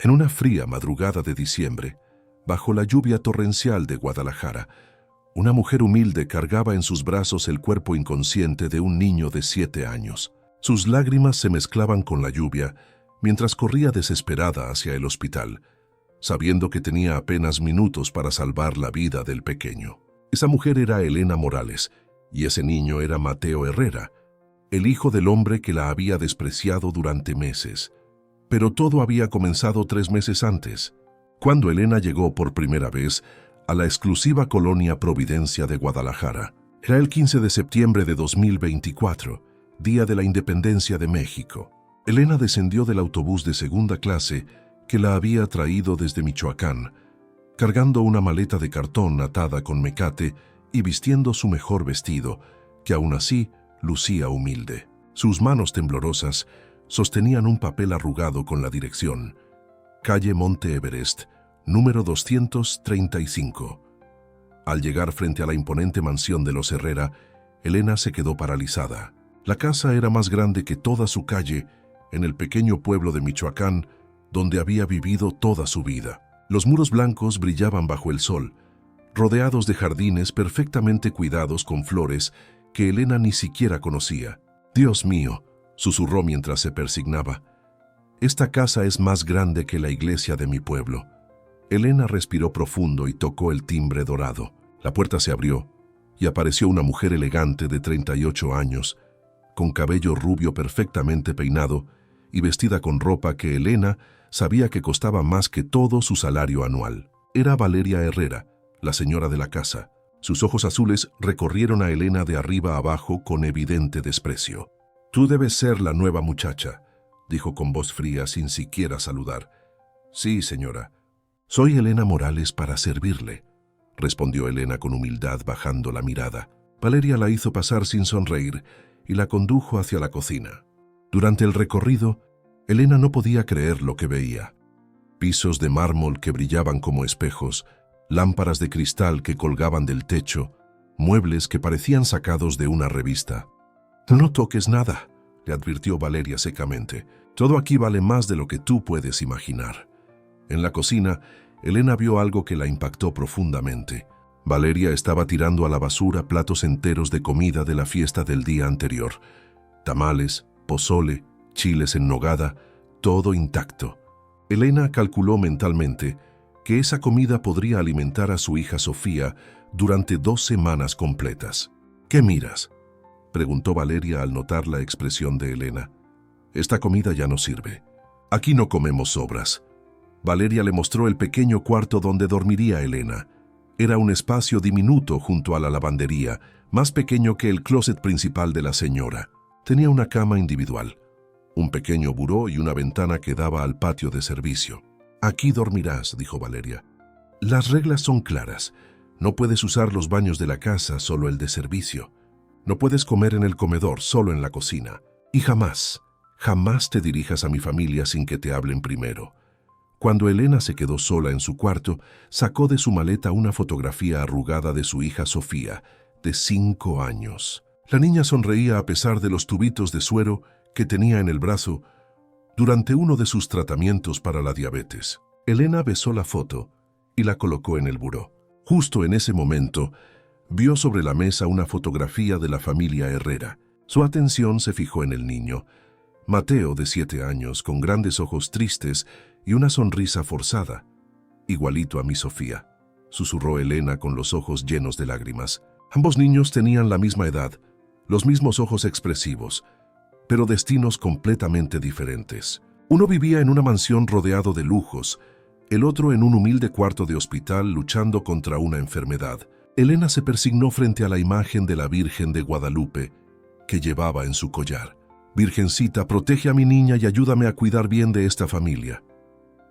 En una fría madrugada de diciembre, bajo la lluvia torrencial de Guadalajara, una mujer humilde cargaba en sus brazos el cuerpo inconsciente de un niño de 7 años. Sus lágrimas se mezclaban con la lluvia mientras corría desesperada hacia el hospital, sabiendo que tenía apenas minutos para salvar la vida del pequeño. Esa mujer era Elena Morales, y ese niño era Mateo Herrera, el hijo del hombre que la había despreciado durante meses. Pero todo había comenzado 3 meses antes, cuando Elena llegó por primera vez a la exclusiva colonia Providencia de Guadalajara. Era el 15 de septiembre de 2024, día de la independencia de México. Elena descendió del autobús de segunda clase que la había traído desde Michoacán, cargando una maleta de cartón atada con mecate y vistiendo su mejor vestido, que aún así lucía humilde. Sus manos temblorosas sostenían un papel arrugado con la dirección: calle Monte Everest, número 235. Al llegar frente a la imponente mansión de los Herrera, Elena se quedó paralizada. La casa era más grande que toda su calle en el pequeño pueblo de Michoacán, donde había vivido toda su vida. Los muros blancos brillaban bajo el sol, rodeados de jardines perfectamente cuidados con flores que Elena ni siquiera conocía. «Dios mío», susurró mientras se persignaba, «esta casa es más grande que la iglesia de mi pueblo». Elena respiró profundo y tocó el timbre dorado. La puerta se abrió y apareció una mujer elegante de 38 años, con cabello rubio perfectamente peinado y vestida con ropa que Elena sabía que costaba más que todo su salario anual. Era Valeria Herrera, la señora de la casa. Sus ojos azules recorrieron a Elena de arriba a abajo con evidente desprecio. «Tú debes ser la nueva muchacha», dijo con voz fría sin siquiera saludar. «Sí, señora. Soy Elena Morales para servirle», respondió Elena con humildad bajando la mirada. Valeria la hizo pasar sin sonreír y la condujo hacia la cocina. Durante el recorrido, Elena no podía creer lo que veía. Pisos de mármol que brillaban como espejos, lámparas de cristal que colgaban del techo, muebles que parecían sacados de una revista. «No toques nada», le advirtió Valeria secamente. «Todo aquí vale más de lo que tú puedes imaginar». En la cocina, Elena vio algo que la impactó profundamente. Valeria estaba tirando a la basura platos enteros de comida de la fiesta del día anterior. Tamales, pozole, chiles en nogada, todo intacto. Elena calculó mentalmente que esa comida podría alimentar a su hija Sofía durante 2 semanas completas. «¿Qué miras?», preguntó Valeria al notar la expresión de Elena. «Esta comida ya no sirve. Aquí no comemos sobras». Valeria le mostró el pequeño cuarto donde dormiría Elena. Era un espacio diminuto junto a la lavandería, más pequeño que el closet principal de la señora. Tenía una cama individual, un pequeño buró y una ventana que daba al patio de servicio. «Aquí dormirás», dijo Valeria. «Las reglas son claras. No puedes usar los baños de la casa, solo el de servicio. No puedes comer en el comedor, solo en la cocina. Y jamás te dirijas a mi familia sin que te hablen primero». Cuando Elena se quedó sola en su cuarto, sacó de su maleta una fotografía arrugada de su hija Sofía, de 5 años. La niña sonreía a pesar de los tubitos de suero que tenía en el brazo durante uno de sus tratamientos para la diabetes. Elena besó la foto y la colocó en el buró. Justo en ese momento, vio sobre la mesa una fotografía de la familia Herrera. Su atención se fijó en el niño, Mateo, de 7 años, con grandes ojos tristes y una sonrisa forzada. «Igualito a mi Sofía», susurró Elena con los ojos llenos de lágrimas. Ambos niños tenían la misma edad, los mismos ojos expresivos, pero destinos completamente diferentes. Uno vivía en una mansión rodeado de lujos, el otro en un humilde cuarto de hospital luchando contra una enfermedad. Elena se persignó frente a la imagen de la Virgen de Guadalupe que llevaba en su collar. «Virgencita, protege a mi niña y ayúdame a cuidar bien de esta familia».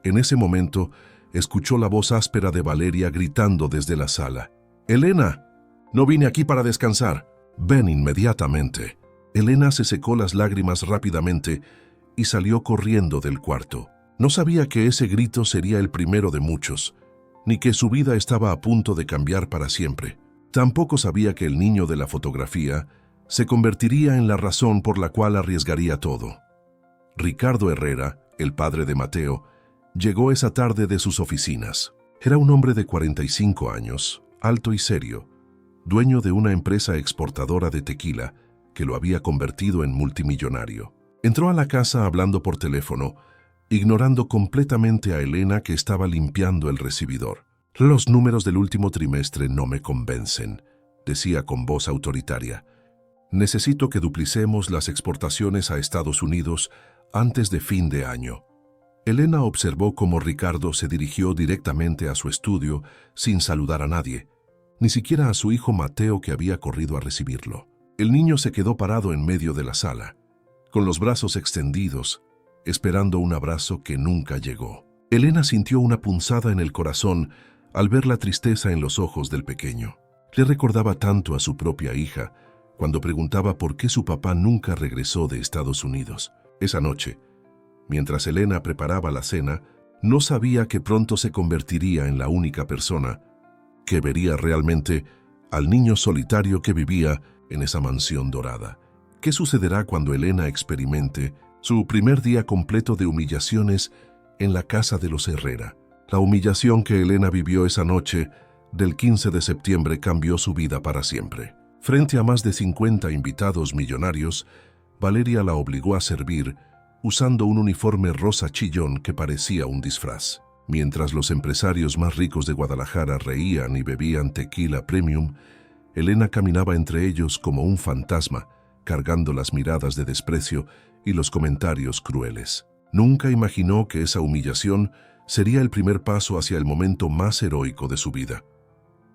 En ese momento, escuchó la voz áspera de Valeria gritando desde la sala. «Elena, no vine aquí para descansar. Ven inmediatamente». Elena se secó las lágrimas rápidamente y salió corriendo del cuarto. No sabía que ese grito sería el primero de muchos, ni que su vida estaba a punto de cambiar para siempre. Tampoco sabía que el niño de la fotografía se convertiría en la razón por la cual arriesgaría todo. Ricardo Herrera, el padre de Mateo, Llegó esa tarde de sus oficinas. Era un hombre de 45 años, alto y serio, dueño de una empresa exportadora de tequila que lo había convertido en multimillonario. Entró a la casa hablando por teléfono, ignorando completamente a Elena, que estaba limpiando el recibidor. «Los números del último trimestre no me convencen», decía con voz autoritaria. «Necesito que duplicemos las exportaciones a Estados Unidos antes de fin de año». Elena observó cómo Ricardo se dirigió directamente a su estudio sin saludar a nadie, ni siquiera a su hijo Mateo, que había corrido a recibirlo. El niño se quedó parado en medio de la sala, con los brazos extendidos, esperando un abrazo que nunca llegó. Elena sintió una punzada en el corazón al ver la tristeza en los ojos del pequeño. Le recordaba tanto a su propia hija cuando preguntaba por qué su papá nunca regresó de Estados Unidos. Esa noche, mientras Elena preparaba la cena, no sabía que pronto se convertiría en la única persona que vería realmente al niño solitario que vivía en esa mansión dorada. ¿Qué sucederá cuando Elena experimente su primer día completo de humillaciones en la casa de los Herrera? La humillación que Elena vivió esa noche del 15 de septiembre cambió su vida para siempre. Frente a más de 50 invitados millonarios, Valeria la obligó a servir usando un uniforme rosa chillón que parecía un disfraz. Mientras los empresarios más ricos de Guadalajara reían y bebían tequila premium, Elena caminaba entre ellos como un fantasma, cargando las miradas de desprecio y los comentarios crueles. Nunca imaginó que esa humillación sería el primer paso hacia el momento más heroico de su vida.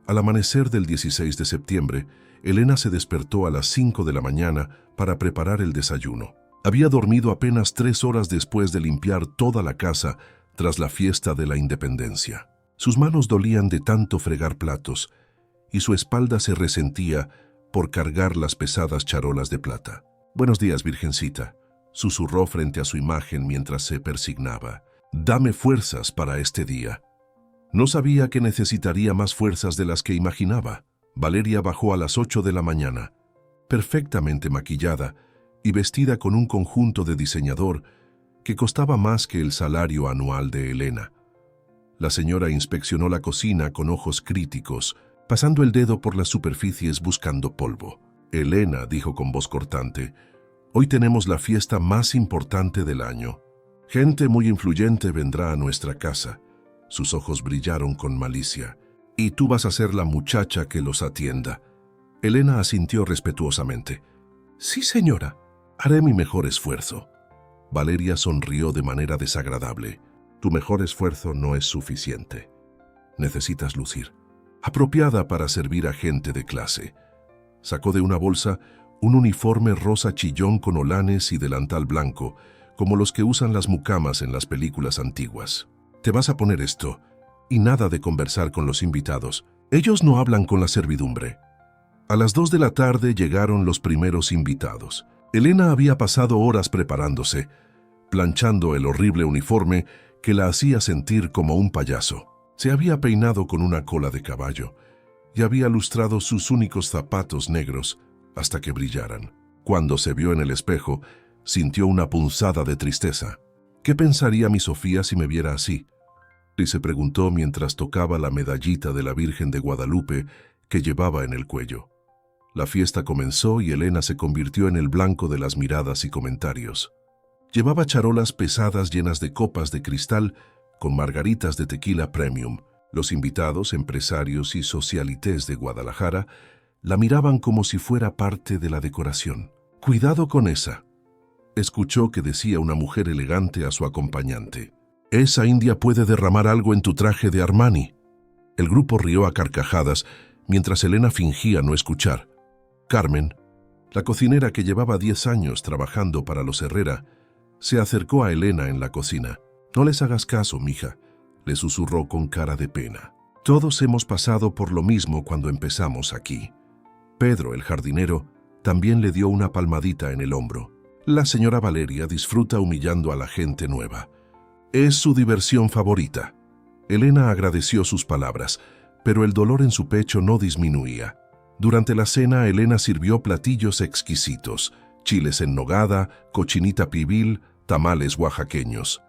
Al amanecer del 16 de septiembre, Elena se despertó a las 5 de la mañana para preparar el desayuno. Había dormido apenas 3 horas después de limpiar toda la casa tras la fiesta de la Independencia. Sus manos dolían de tanto fregar platos y su espalda se resentía por cargar las pesadas charolas de plata. «Buenos días, Virgencita», susurró frente a su imagen mientras se persignaba. «Dame fuerzas para este día». No sabía que necesitaría más fuerzas de las que imaginaba. Valeria bajó a las 8 de la mañana, perfectamente maquillada y vestida con un conjunto de diseñador que costaba más que el salario anual de Elena. La señora inspeccionó la cocina con ojos críticos, pasando el dedo por las superficies buscando polvo. «Elena», dijo con voz cortante, «hoy tenemos la fiesta más importante del año. Gente muy influyente vendrá a nuestra casa». Sus ojos brillaron con malicia. «Y tú vas a ser la muchacha que los atienda». Elena asintió respetuosamente. «Sí, señora, haré mi mejor esfuerzo». Valeria sonrió de manera desagradable. «Tu mejor esfuerzo no es suficiente. Necesitas lucir apropiada para servir a gente de clase». Sacó de una bolsa un uniforme rosa chillón con holanes y delantal blanco, como los que usan las mucamas en las películas antiguas. «Te vas a poner esto, y nada de conversar con los invitados. Ellos no hablan con la servidumbre». A las 2 de la tarde llegaron los primeros invitados. Elena había pasado horas preparándose, planchando el horrible uniforme que la hacía sentir como un payaso. Se había peinado con una cola de caballo y había lustrado sus únicos zapatos negros hasta que brillaran. Cuando se vio en el espejo, sintió una punzada de tristeza. «¿Qué pensaría mi Sofía si me viera así?», y se preguntó mientras tocaba la medallita de la Virgen de Guadalupe que llevaba en el cuello. La fiesta comenzó y Elena se convirtió en el blanco de las miradas y comentarios. Llevaba charolas pesadas llenas de copas de cristal con margaritas de tequila premium. Los invitados, empresarios y socialites de Guadalajara la miraban como si fuera parte de la decoración. «Cuidado con esa», escuchó que decía una mujer elegante a su acompañante. «Esa india puede derramar algo en tu traje de Armani». El grupo rió a carcajadas mientras Elena fingía no escuchar. Carmen, la cocinera que llevaba 10 años trabajando para los Herrera, se acercó a Elena en la cocina. «No les hagas caso, mija», le susurró con cara de pena. «Todos hemos pasado por lo mismo cuando empezamos aquí». Pedro, el jardinero, también le dio una palmadita en el hombro. «La señora Valeria disfruta humillando a la gente nueva. Es su diversión favorita». Elena agradeció sus palabras, pero el dolor en su pecho no disminuía. Durante la cena, Elena sirvió platillos exquisitos: chiles en nogada, cochinita pibil, tamales oaxaqueños.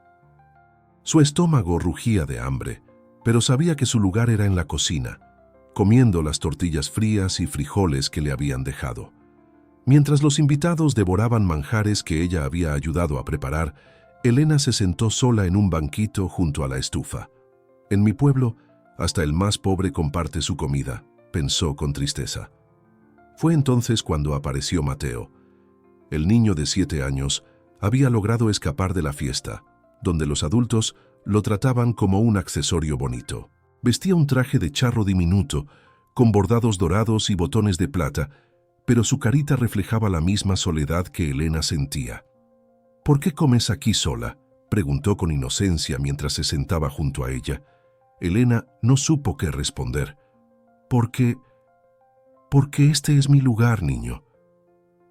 Su estómago rugía de hambre, pero sabía que su lugar era en la cocina, comiendo las tortillas frías y frijoles que le habían dejado. Mientras los invitados devoraban manjares que ella había ayudado a preparar, Elena se sentó sola en un banquito junto a la estufa. En mi pueblo, hasta el más pobre comparte su comida, pensó con tristeza. Fue entonces cuando apareció Mateo. El niño de 7 años había logrado escapar de la fiesta, donde los adultos lo trataban como un accesorio bonito. Vestía un traje de charro diminuto, con bordados dorados y botones de plata, pero su carita reflejaba la misma soledad que Elena sentía. «¿Por qué comes aquí sola?», preguntó con inocencia mientras se sentaba junto a ella. Elena no supo qué responder. Porque este es mi lugar, niño».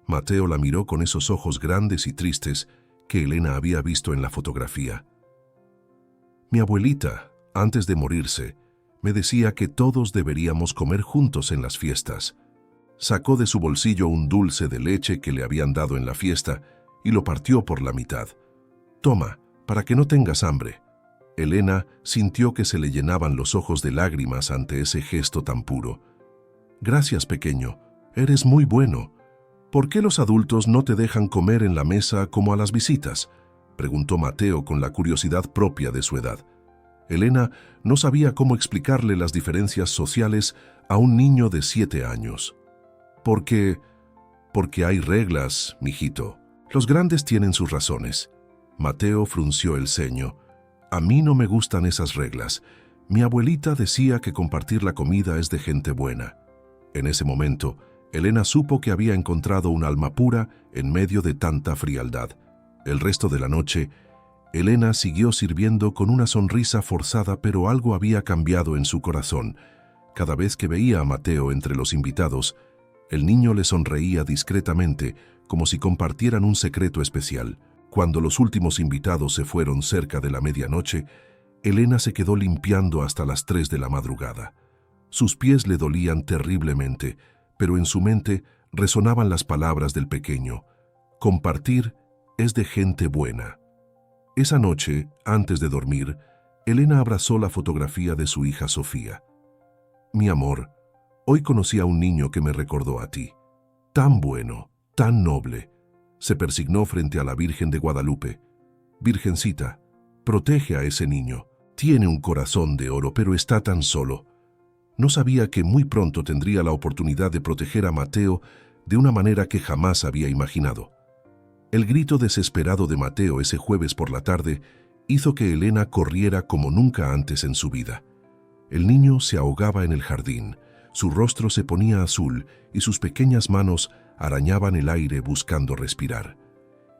Mateo la miró con esos ojos grandes y tristes que Elena había visto en la fotografía. «Mi abuelita, antes de morirse, me decía que todos deberíamos comer juntos en las fiestas». Sacó de su bolsillo un dulce de leche que le habían dado en la fiesta y lo partió por la mitad. «Toma, para que no tengas hambre». Elena sintió que se le llenaban los ojos de lágrimas ante ese gesto tan puro. «Gracias, pequeño, eres muy bueno. ¿Por qué los adultos no te dejan comer en la mesa como a las visitas?», preguntó Mateo con la curiosidad propia de su edad. Elena no sabía cómo explicarle las diferencias sociales a un niño de 7 años. Porque hay reglas, mijito. Los grandes tienen sus razones». Mateo frunció el ceño. «A mí no me gustan esas reglas. Mi abuelita decía que compartir la comida es de gente buena». En ese momento, Elena supo que había encontrado un alma pura en medio de tanta frialdad. El resto de la noche, Elena siguió sirviendo con una sonrisa forzada, pero algo había cambiado en su corazón. Cada vez que veía a Mateo entre los invitados, el niño le sonreía discretamente, como si compartieran un secreto especial. Cuando los últimos invitados se fueron cerca de la medianoche, Elena se quedó limpiando hasta las 3 de la madrugada. Sus pies le dolían terriblemente, pero en su mente resonaban las palabras del pequeño: «Compartir es de gente buena». Esa noche, antes de dormir, Elena abrazó la fotografía de su hija Sofía. «Mi amor, hoy conocí a un niño que me recordó a ti. Tan bueno, tan noble». Se persignó frente a la Virgen de Guadalupe. «Virgencita, protege a ese niño. Tiene un corazón de oro, pero está tan solo». No sabía que muy pronto tendría la oportunidad de proteger a Mateo de una manera que jamás había imaginado. El grito desesperado de Mateo ese jueves por la tarde hizo que Elena corriera como nunca antes en su vida. El niño se ahogaba en el jardín, su rostro se ponía azul y sus pequeñas manos arañaban el aire buscando respirar.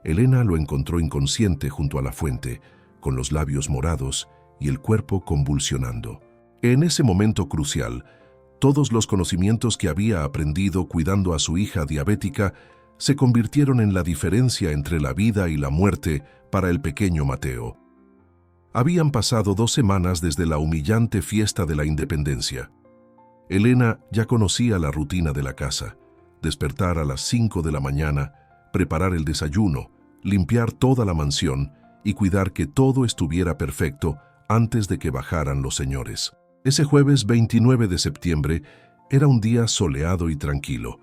Elena lo encontró inconsciente junto a la fuente, con los labios morados y el cuerpo convulsionando. En ese momento crucial, todos los conocimientos que había aprendido cuidando a su hija diabética se convirtieron en la diferencia entre la vida y la muerte para el pequeño Mateo. Habían pasado 2 semanas desde la humillante fiesta de la Independencia. Elena ya conocía la rutina de la casa: despertar a las 5 de la mañana, preparar el desayuno, limpiar toda la mansión y cuidar que todo estuviera perfecto antes de que bajaran los señores. Ese jueves 29 de septiembre era un día soleado y tranquilo.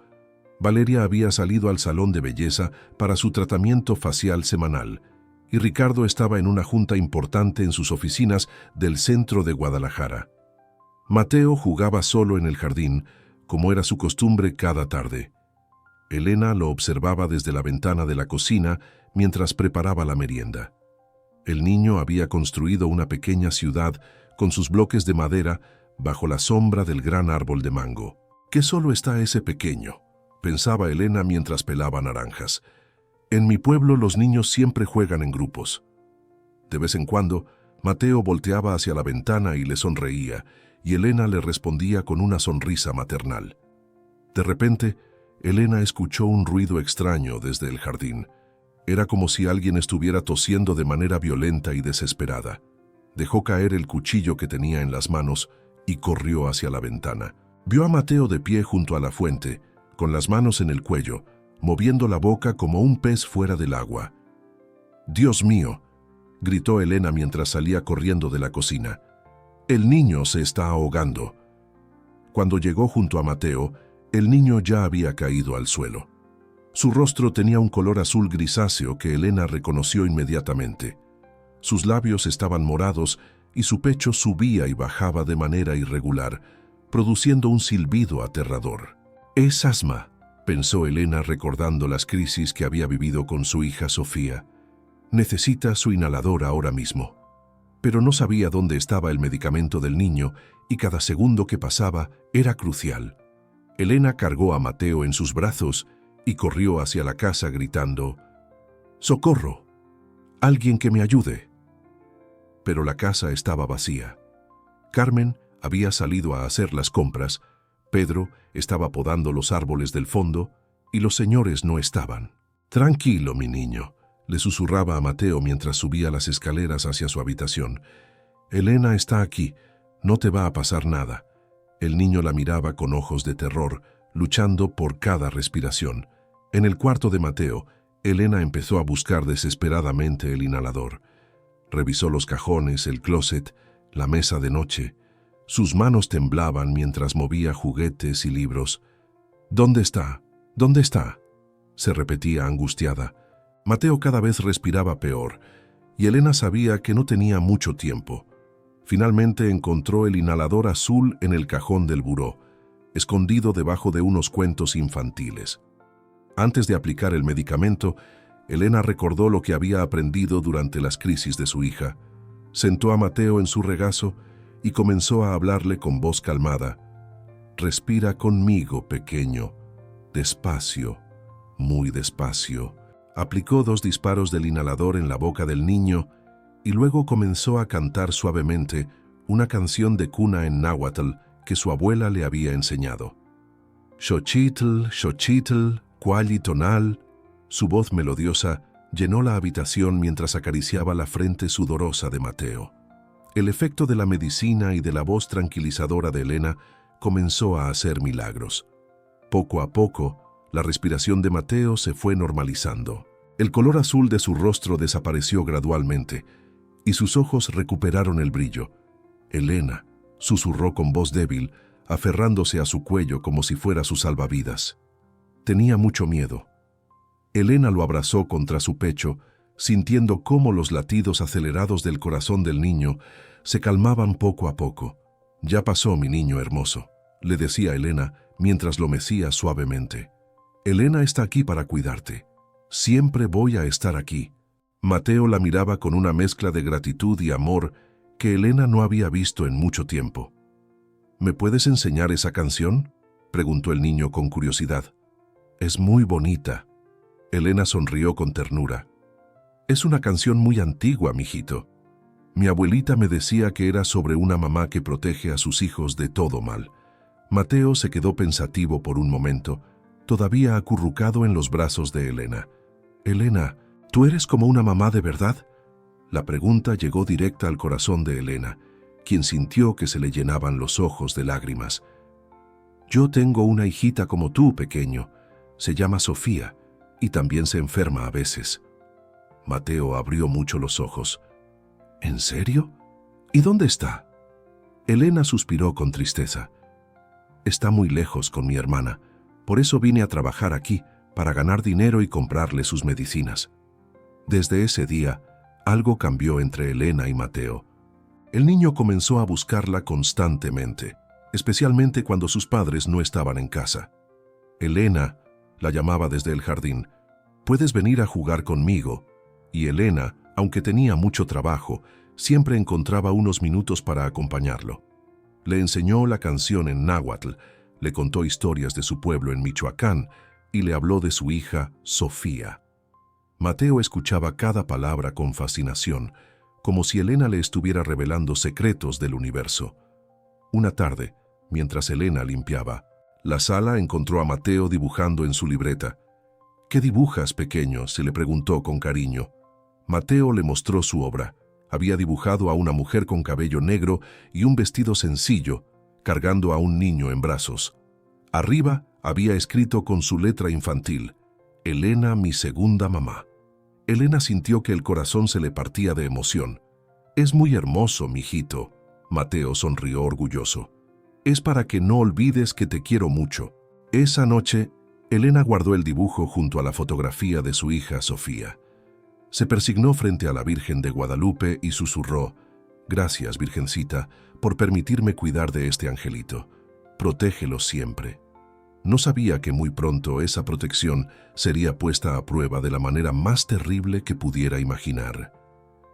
Valeria había salido al salón de belleza para su tratamiento facial semanal, y Ricardo estaba en una junta importante en sus oficinas del centro de Guadalajara. Mateo jugaba solo en el jardín, como era su costumbre cada tarde. Elena lo observaba desde la ventana de la cocina mientras preparaba la merienda. El niño había construido una pequeña ciudad con sus bloques de madera bajo la sombra del gran árbol de mango. «¿Qué solo está ese pequeño?», pensaba Elena mientras pelaba naranjas. «En mi pueblo los niños siempre juegan en grupos». De vez en cuando, Mateo volteaba hacia la ventana y le sonreía, y Elena le respondía con una sonrisa maternal. De repente, Elena escuchó un ruido extraño desde el jardín. Era como si alguien estuviera tosiendo de manera violenta y desesperada. Dejó caer el cuchillo que tenía en las manos y corrió hacia la ventana. Vio a Mateo de pie junto a la fuente, con las manos en el cuello, moviendo la boca como un pez fuera del agua. «Dios mío, gritó Elena mientras salía corriendo de la cocina. «El niño se está ahogando». Cuando llegó junto a Mateo, el niño ya había caído al suelo. Su rostro tenía un color azul grisáceo que Elena reconoció inmediatamente. Sus labios estaban morados y su pecho subía y bajaba de manera irregular, produciendo un silbido aterrador. «Es asma», pensó Elena recordando las crisis que había vivido con su hija Sofía. «Necesita su inhalador ahora mismo». Pero no sabía dónde estaba el medicamento del niño y cada segundo que pasaba era crucial. Elena cargó a Mateo en sus brazos y corrió hacia la casa gritando: «¡Socorro! ¡Alguien que me ayude!». Pero la casa estaba vacía. Carmen había salido a hacer las compras, Pedro estaba podando los árboles del fondo y los señores no estaban. «Tranquilo, mi niño», le susurraba a Mateo mientras subía las escaleras hacia su habitación. «Elena está aquí, no te va a pasar nada». El niño la miraba con ojos de terror, luchando por cada respiración. En el cuarto de Mateo, Elena empezó a buscar desesperadamente el inhalador. Revisó los cajones, el closet, la mesa de noche. Sus manos temblaban mientras movía juguetes y libros. «¿Dónde está? ¿Dónde está?», se repetía angustiada. Mateo cada vez respiraba peor, y Elena sabía que no tenía mucho tiempo. Finalmente encontró el inhalador azul en el cajón del buró, escondido debajo de unos cuentos infantiles. Antes de aplicar el medicamento, Elena recordó lo que había aprendido durante las crisis de su hija. Sentó a Mateo en su regazo y comenzó a hablarle con voz calmada. «Respira conmigo, pequeño. Despacio, muy despacio». Aplicó 2 disparos del inhalador en la boca del niño y luego comenzó a cantar suavemente una canción de cuna en náhuatl que su abuela le había enseñado. «Xochitl, xochitl, cualli tonal». Su voz melodiosa llenó la habitación mientras acariciaba la frente sudorosa de Mateo. El efecto de la medicina y de la voz tranquilizadora de Elena comenzó a hacer milagros. Poco a poco, la respiración de Mateo se fue normalizando. El color azul de su rostro desapareció gradualmente y sus ojos recuperaron el brillo. «Elena», susurró con voz débil, aferrándose a su cuello como si fuera su salvavidas. Tenía mucho miedo. Elena lo abrazó contra su pecho, sintiendo cómo los latidos acelerados del corazón del niño se calmaban poco a poco. «Ya pasó, mi niño hermoso», le decía Elena mientras lo mecía suavemente. «Elena está aquí para cuidarte. Siempre voy a estar aquí». Mateo la miraba con una mezcla de gratitud y amor que Elena no había visto en mucho tiempo. «¿Me puedes enseñar esa canción?», preguntó el niño con curiosidad. «Es muy bonita». Elena sonrió con ternura. «Es una canción muy antigua, mijito. Mi abuelita me decía que era sobre una mamá que protege a sus hijos de todo mal». Mateo se quedó pensativo por un momento, todavía acurrucado en los brazos de Elena. «Elena, ¿tú eres como una mamá de verdad?». La pregunta llegó directa al corazón de Elena, quien sintió que se le llenaban los ojos de lágrimas. «Yo tengo una hijita como tú, pequeño. Se llama Sofía y también se enferma a veces». Mateo abrió mucho los ojos. «¿En serio? ¿Y dónde está?». Elena suspiró con tristeza. «Está muy lejos con mi hermana. Por eso vine a trabajar aquí, para ganar dinero y comprarle sus medicinas». Desde ese día, algo cambió entre Elena y Mateo. El niño comenzó a buscarla constantemente, especialmente cuando sus padres no estaban en casa. Elena la llamaba desde el jardín. «¿Puedes venir a jugar conmigo?». Y Elena, aunque tenía mucho trabajo, siempre encontraba unos minutos para acompañarlo. Le enseñó la canción en náhuatl, le contó historias de su pueblo en Michoacán y le habló de su hija Sofía. Mateo escuchaba cada palabra con fascinación, como si Elena le estuviera revelando secretos del universo. Una tarde, mientras Elena limpiaba, la sala encontró a Mateo dibujando en su libreta. «¿Qué dibujas, pequeño?», se le preguntó con cariño. Mateo le mostró su obra. Había dibujado a una mujer con cabello negro y un vestido sencillo, cargando a un niño en brazos. Arriba había escrito con su letra infantil: «Elena, mi segunda mamá». Elena sintió que el corazón se le partía de emoción. «Es muy hermoso, mijito», Mateo sonrió orgulloso. «Es para que no olvides que te quiero mucho». Esa noche, Elena guardó el dibujo junto a la fotografía de su hija Sofía. Se persignó frente a la Virgen de Guadalupe y susurró: «Gracias, Virgencita, por permitirme cuidar de este angelito. Protégelo siempre». No sabía que muy pronto esa protección sería puesta a prueba de la manera más terrible que pudiera imaginar.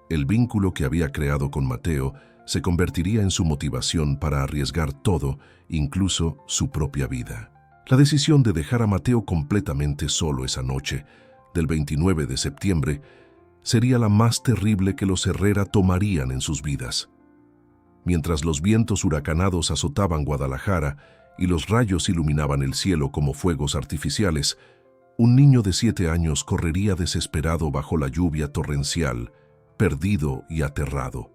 El vínculo que había creado con Mateo se convertiría en su motivación para arriesgar todo, incluso su propia vida. La decisión de dejar a Mateo completamente solo esa noche, del 29 de septiembre, sería la más terrible que los Herrera tomarían en sus vidas. Mientras los vientos huracanados azotaban Guadalajara y los rayos iluminaban el cielo como fuegos artificiales, un niño de 7 años correría desesperado bajo la lluvia torrencial, perdido y aterrado.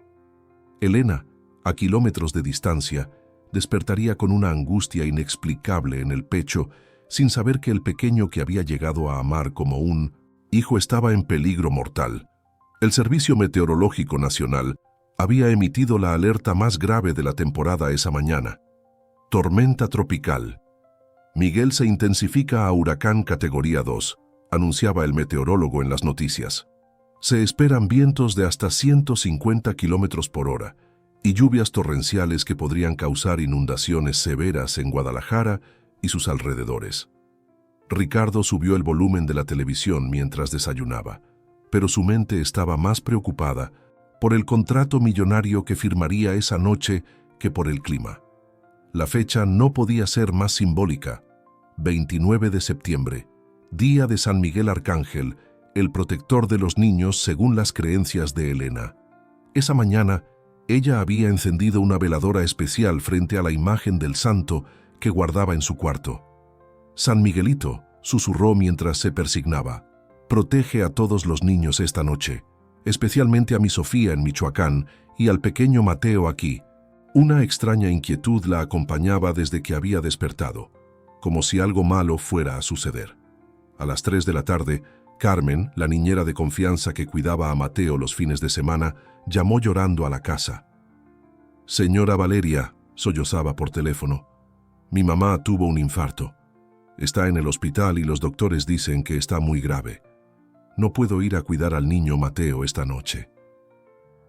Elena, a kilómetros de distancia, despertaría con una angustia inexplicable en el pecho, sin saber que el pequeño que había llegado a amar como un hijo estaba en peligro mortal. El Servicio Meteorológico Nacional había emitido la alerta más grave de la temporada esa mañana. Tormenta tropical. Miguel se intensifica a huracán categoría 2, anunciaba el meteorólogo en las noticias. Se esperan vientos de hasta 150 kilómetros por hora y lluvias torrenciales que podrían causar inundaciones severas en Guadalajara y sus alrededores. Ricardo subió el volumen de la televisión mientras desayunaba, pero su mente estaba más preocupada por el contrato millonario que firmaría esa noche que por el clima. La fecha no podía ser más simbólica. 29 de septiembre, día de San Miguel Arcángel, el protector de los niños según las creencias de Elena. Esa mañana, ella había encendido una veladora especial frente a la imagen del santo que guardaba en su cuarto. «San Miguelito», susurró mientras se persignaba, «protege a todos los niños esta noche, especialmente a mi Sofía en Michoacán y al pequeño Mateo aquí». Una extraña inquietud la acompañaba desde que había despertado, como si algo malo fuera a suceder. A las 3 de la tarde, Carmen, la niñera de confianza que cuidaba a Mateo los fines de semana, llamó llorando a la casa. «Señora Valeria», sollozaba por teléfono, «mi mamá tuvo un infarto. Está en el hospital y los doctores dicen que está muy grave. No puedo ir a cuidar al niño Mateo esta noche».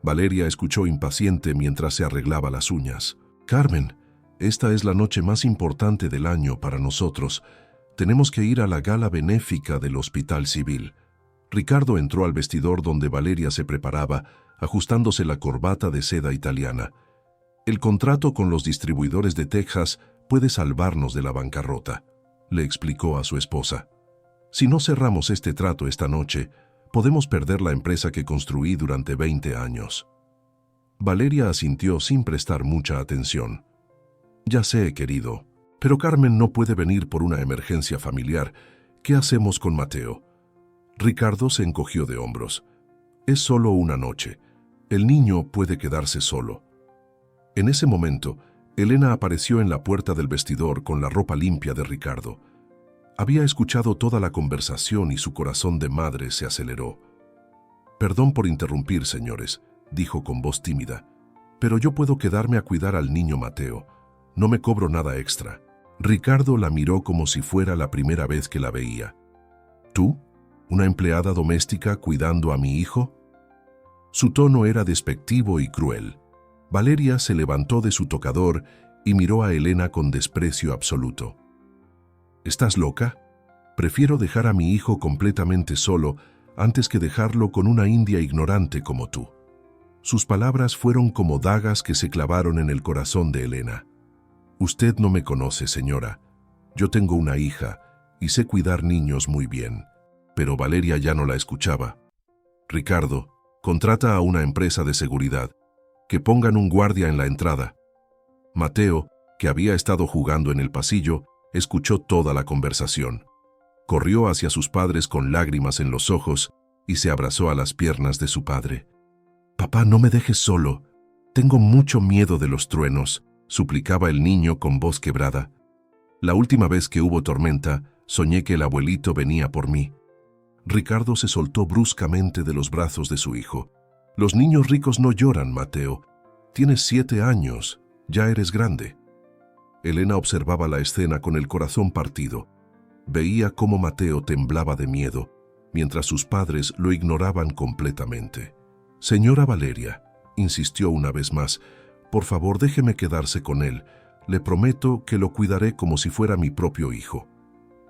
Valeria escuchó impaciente mientras se arreglaba las uñas. «Carmen, esta es la noche más importante del año para nosotros. Tenemos que ir a la gala benéfica del Hospital Civil». Ricardo entró al vestidor donde Valeria se preparaba, ajustándose la corbata de seda italiana. «El contrato con los distribuidores de Texas puede salvarnos de la bancarrota», le explicó a su esposa. «Si no cerramos este trato esta noche, podemos perder la empresa que construí durante 20 años». Valeria asintió sin prestar mucha atención. «Ya sé, querido, pero Carmen no puede venir por una emergencia familiar. ¿Qué hacemos con Mateo?». Ricardo se encogió de hombros. «Es solo una noche. El niño puede quedarse solo». En ese momento, Elena apareció en la puerta del vestidor con la ropa limpia de Ricardo. Había escuchado toda la conversación y su corazón de madre se aceleró. «Perdón por interrumpir, señores», dijo con voz tímida, «pero yo puedo quedarme a cuidar al niño Mateo. No me cobro nada extra». Ricardo la miró como si fuera la primera vez que la veía. «¿Tú? ¿Una empleada doméstica cuidando a mi hijo?». Su tono era despectivo y cruel. Valeria se levantó de su tocador y miró a Elena con desprecio absoluto. «¿Estás loca? Prefiero dejar a mi hijo completamente solo antes que dejarlo con una india ignorante como tú». Sus palabras fueron como dagas que se clavaron en el corazón de Elena. «Usted no me conoce, señora. Yo tengo una hija y sé cuidar niños muy bien». Pero Valeria ya no la escuchaba. «Ricardo, contrata a una empresa de seguridad. Que pongan un guardia en la entrada». Mateo, que había estado jugando en el pasillo, escuchó toda la conversación. Corrió hacia sus padres con lágrimas en los ojos y se abrazó a las piernas de su padre. «Papá, no me dejes solo. Tengo mucho miedo de los truenos», suplicaba el niño con voz quebrada. «La última vez que hubo tormenta, soñé que el abuelito venía por mí. Ricardo se soltó bruscamente de los brazos de su hijo. Los niños ricos no lloran, Mateo. Tienes 7 años, ya eres grande. Elena observaba la escena con el corazón partido. Veía cómo Mateo temblaba de miedo, mientras sus padres lo ignoraban completamente. Señora Valeria, insistió una vez más, por favor déjeme quedarse con él. Le prometo que lo cuidaré como si fuera mi propio hijo.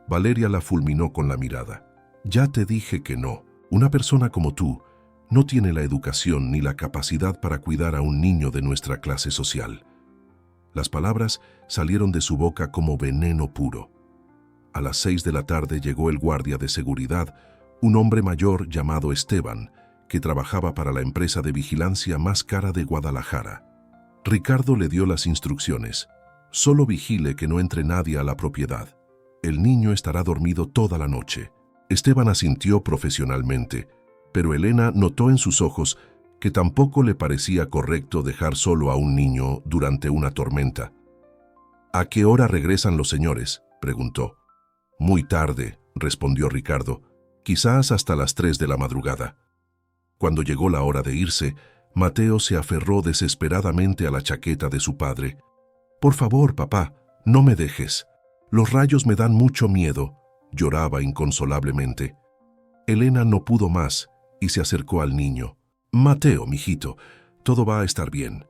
Valeria la fulminó con la mirada. Ya te dije que no. Una persona como tú no tiene la educación ni la capacidad para cuidar a un niño de nuestra clase social. Las palabras salieron de su boca como veneno puro. A las 6 de la tarde llegó el guardia de seguridad, un hombre mayor llamado Esteban, que trabajaba para la empresa de vigilancia más cara de Guadalajara. Ricardo le dio las instrucciones. Solo vigile que no entre nadie a la propiedad. El niño estará dormido toda la noche. Esteban asintió profesionalmente, pero Elena notó en sus ojos que tampoco le parecía correcto dejar solo a un niño durante una tormenta. ¿A qué hora regresan los señores?, preguntó. Muy tarde, respondió Ricardo, quizás hasta las 3 de la madrugada. Cuando llegó la hora de irse, Mateo se aferró desesperadamente a la chaqueta de su padre. Por favor, papá, no me dejes. Los rayos me dan mucho miedo, lloraba inconsolablemente. Elena no pudo más y se acercó al niño. Mateo, mijito, todo va a estar bien.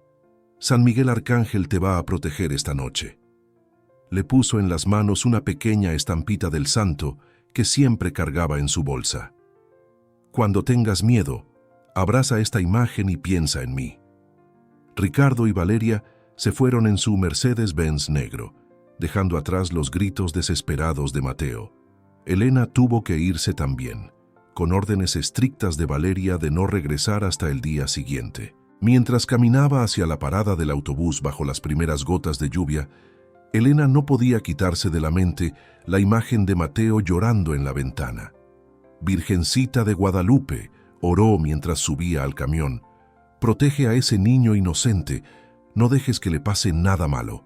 San Miguel Arcángel te va a proteger esta noche. Le puso en las manos una pequeña estampita del santo que siempre cargaba en su bolsa. Cuando tengas miedo, abraza esta imagen y piensa en mí. Ricardo y Valeria se fueron en su Mercedes-Benz negro, dejando atrás los gritos desesperados de Mateo. Elena tuvo que irse también, con órdenes estrictas de Valeria de no regresar hasta el día siguiente. Mientras caminaba hacia la parada del autobús bajo las primeras gotas de lluvia, Elena no podía quitarse de la mente la imagen de Mateo llorando en la ventana. Virgencita de Guadalupe, oró mientras subía al camión. Protege a ese niño inocente, no dejes que le pase nada malo.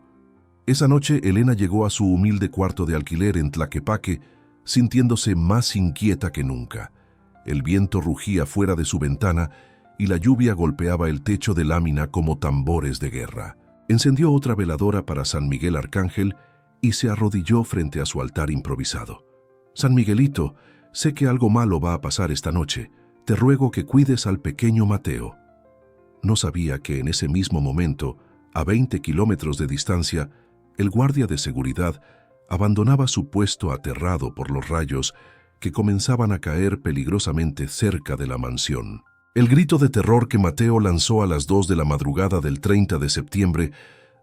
Esa noche Elena llegó a su humilde cuarto de alquiler en Tlaquepaque, sintiéndose más inquieta que nunca. El viento rugía fuera de su ventana y la lluvia golpeaba el techo de lámina como tambores de guerra. Encendió otra veladora para San Miguel Arcángel y se arrodilló frente a su altar improvisado. San Miguelito, sé que algo malo va a pasar esta noche. Te ruego que cuides al pequeño Mateo. No sabía que en ese mismo momento, a 20 kilómetros de distancia, el guardia de seguridad abandonaba su puesto aterrado por los rayos que comenzaban a caer peligrosamente cerca de la mansión. El grito de terror que Mateo lanzó a las 2 de la madrugada del 30 de septiembre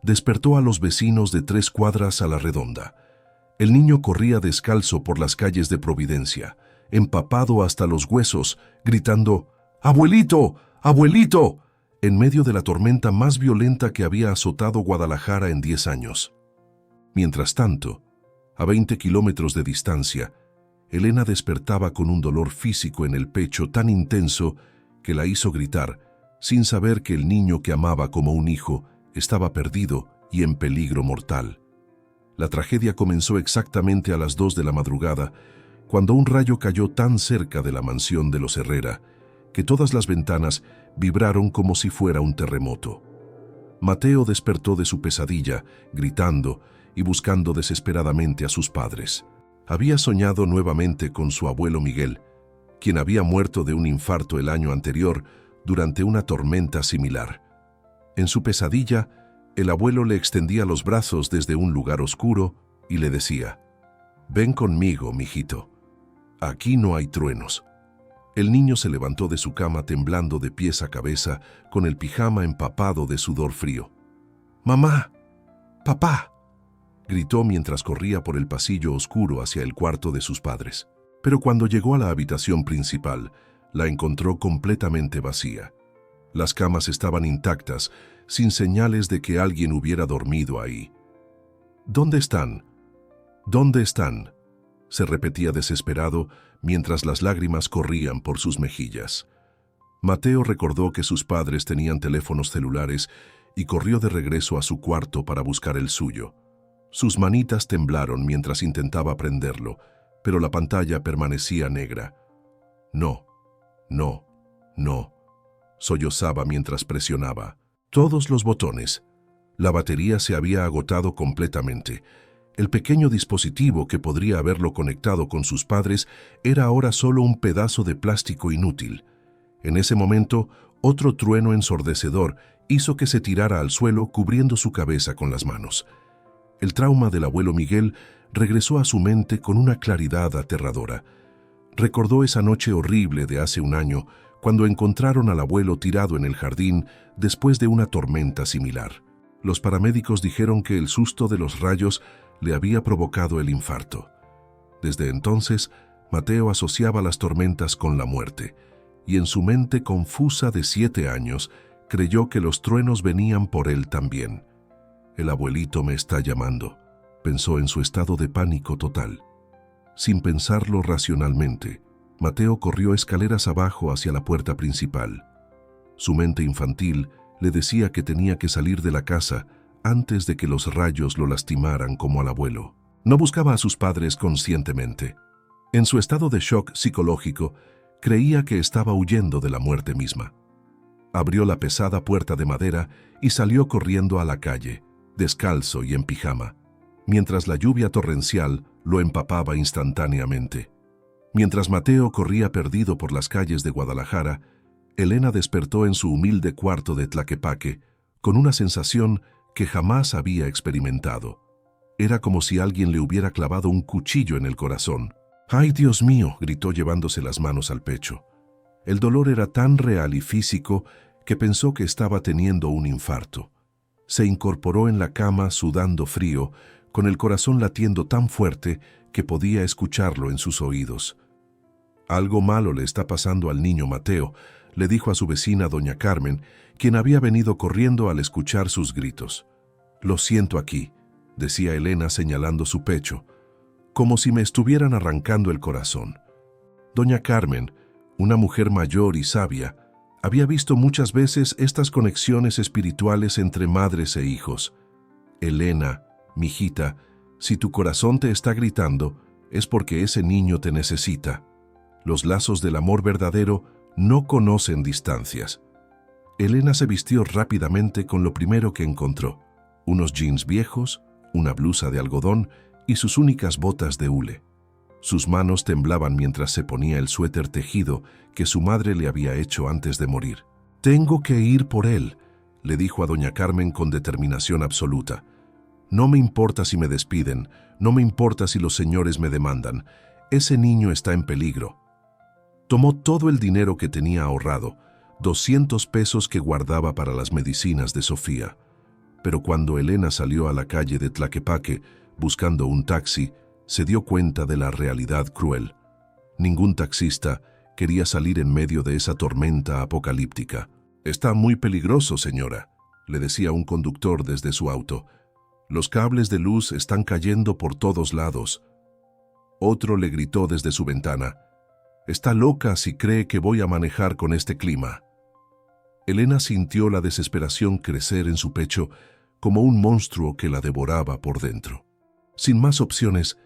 despertó a los vecinos de 3 cuadras a la redonda. El niño corría descalzo por las calles de Providencia, empapado hasta los huesos, gritando «¡Abuelito! ¡Abuelito!», en medio de la tormenta más violenta que había azotado Guadalajara en 10 años. Mientras tanto, a 20 kilómetros de distancia, Elena despertaba con un dolor físico en el pecho tan intenso que la hizo gritar, sin saber que el niño que amaba como un hijo estaba perdido y en peligro mortal. La tragedia comenzó exactamente a las 2 de la madrugada, cuando un rayo cayó tan cerca de la mansión de los Herrera que todas las ventanas vibraron como si fuera un terremoto. Mateo despertó de su pesadilla, gritando y buscando desesperadamente a sus padres. Había soñado nuevamente con su abuelo Miguel, quien había muerto de un infarto el año anterior durante una tormenta similar. En su pesadilla, el abuelo le extendía los brazos desde un lugar oscuro y le decía: «Ven conmigo, mijito. Aquí no hay truenos». El niño se levantó de su cama temblando de pies a cabeza, con el pijama empapado de sudor frío. «¡Mamá! ¡Papá!», gritó mientras corría por el pasillo oscuro hacia el cuarto de sus padres. Pero cuando llegó a la habitación principal, la encontró completamente vacía. Las camas estaban intactas, sin señales de que alguien hubiera dormido ahí. «¿Dónde están? ¿Dónde están?», se repetía desesperado mientras las lágrimas corrían por sus mejillas. Mateo recordó que sus padres tenían teléfonos celulares y corrió de regreso a su cuarto para buscar el suyo. Sus manitas temblaron mientras intentaba prenderlo, pero la pantalla permanecía negra. No, no, no, sollozaba mientras presionaba todos los botones. La batería se había agotado completamente. El pequeño dispositivo que podría haberlo conectado con sus padres era ahora solo un pedazo de plástico inútil. En ese momento, otro trueno ensordecedor hizo que se tirara al suelo cubriendo su cabeza con las manos. El trauma del abuelo Miguel regresó a su mente con una claridad aterradora. Recordó esa noche horrible de hace un año, cuando encontraron al abuelo tirado en el jardín después de una tormenta similar. Los paramédicos dijeron que el susto de los rayos le había provocado el infarto. Desde entonces, Mateo asociaba las tormentas con la muerte, y en su mente confusa de 7 años, creyó que los truenos venían por él también. El abuelito me está llamando, pensó en su estado de pánico total. Sin pensarlo racionalmente, Mateo corrió escaleras abajo hacia la puerta principal. Su mente infantil le decía que tenía que salir de la casa antes de que los rayos lo lastimaran como al abuelo. No buscaba a sus padres conscientemente. En su estado de shock psicológico, creía que estaba huyendo de la muerte misma. Abrió la pesada puerta de madera y salió corriendo a la calle, descalzo y en pijama, mientras la lluvia torrencial lo empapaba instantáneamente. Mientras Mateo corría perdido por las calles de Guadalajara, Elena despertó en su humilde cuarto de Tlaquepaque con una sensación que jamás había experimentado. Era como si alguien le hubiera clavado un cuchillo en el corazón. ¡Ay, Dios mío!, gritó llevándose las manos al pecho. El dolor era tan real y físico que pensó que estaba teniendo un infarto. Se incorporó en la cama sudando frío, con el corazón latiendo tan fuerte que podía escucharlo en sus oídos. «Algo malo le está pasando al niño Mateo», le dijo a su vecina doña Carmen, quien había venido corriendo al escuchar sus gritos. «Lo siento aquí», decía Elena señalando su pecho, como si me estuvieran arrancando el corazón. Doña Carmen, una mujer mayor y sabia, había visto muchas veces estas conexiones espirituales entre madres e hijos. «Elena, mijita, si tu corazón te está gritando, es porque ese niño te necesita. Los lazos del amor verdadero no conocen distancias». Elena se vistió rápidamente con lo primero que encontró: unos jeans viejos, una blusa de algodón y sus únicas botas de hule. Sus manos temblaban mientras se ponía el suéter tejido que su madre le había hecho antes de morir. «Tengo que ir por él», le dijo a doña Carmen con determinación absoluta. «No me importa si me despiden, no me importa si los señores me demandan. Ese niño está en peligro». Tomó todo el dinero que tenía ahorrado, 200 pesos que guardaba para las medicinas de Sofía. Pero cuando Elena salió a la calle de Tlaquepaque buscando un taxi, se dio cuenta de la realidad cruel. Ningún taxista quería salir en medio de esa tormenta apocalíptica. «Está muy peligroso, señora», le decía un conductor desde su auto. «Los cables de luz están cayendo por todos lados». Otro le gritó desde su ventana: «Está loca si cree que voy a manejar con este clima». Elena sintió la desesperación crecer en su pecho como un monstruo que la devoraba por dentro. Sin más opciones,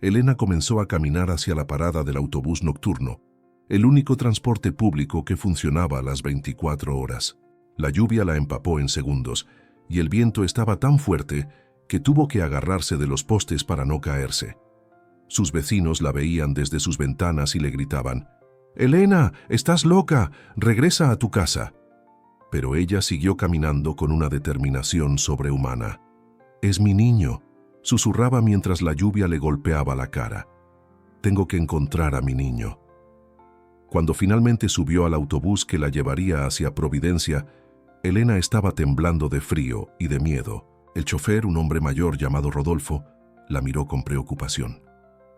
Elena comenzó a caminar hacia la parada del autobús nocturno, el único transporte público que funcionaba a las 24 horas. La lluvia la empapó en segundos y el viento estaba tan fuerte que tuvo que agarrarse de los postes para no caerse. Sus vecinos la veían desde sus ventanas y le gritaban: «Elena, estás loca, regresa a tu casa». Pero ella siguió caminando con una determinación sobrehumana. «Es mi niño», susurraba mientras la lluvia le golpeaba la cara. «Tengo que encontrar a mi niño». Cuando finalmente subió al autobús que la llevaría hacia Providencia, Elena estaba temblando de frío y de miedo. El chofer, un hombre mayor llamado Rodolfo, la miró con preocupación.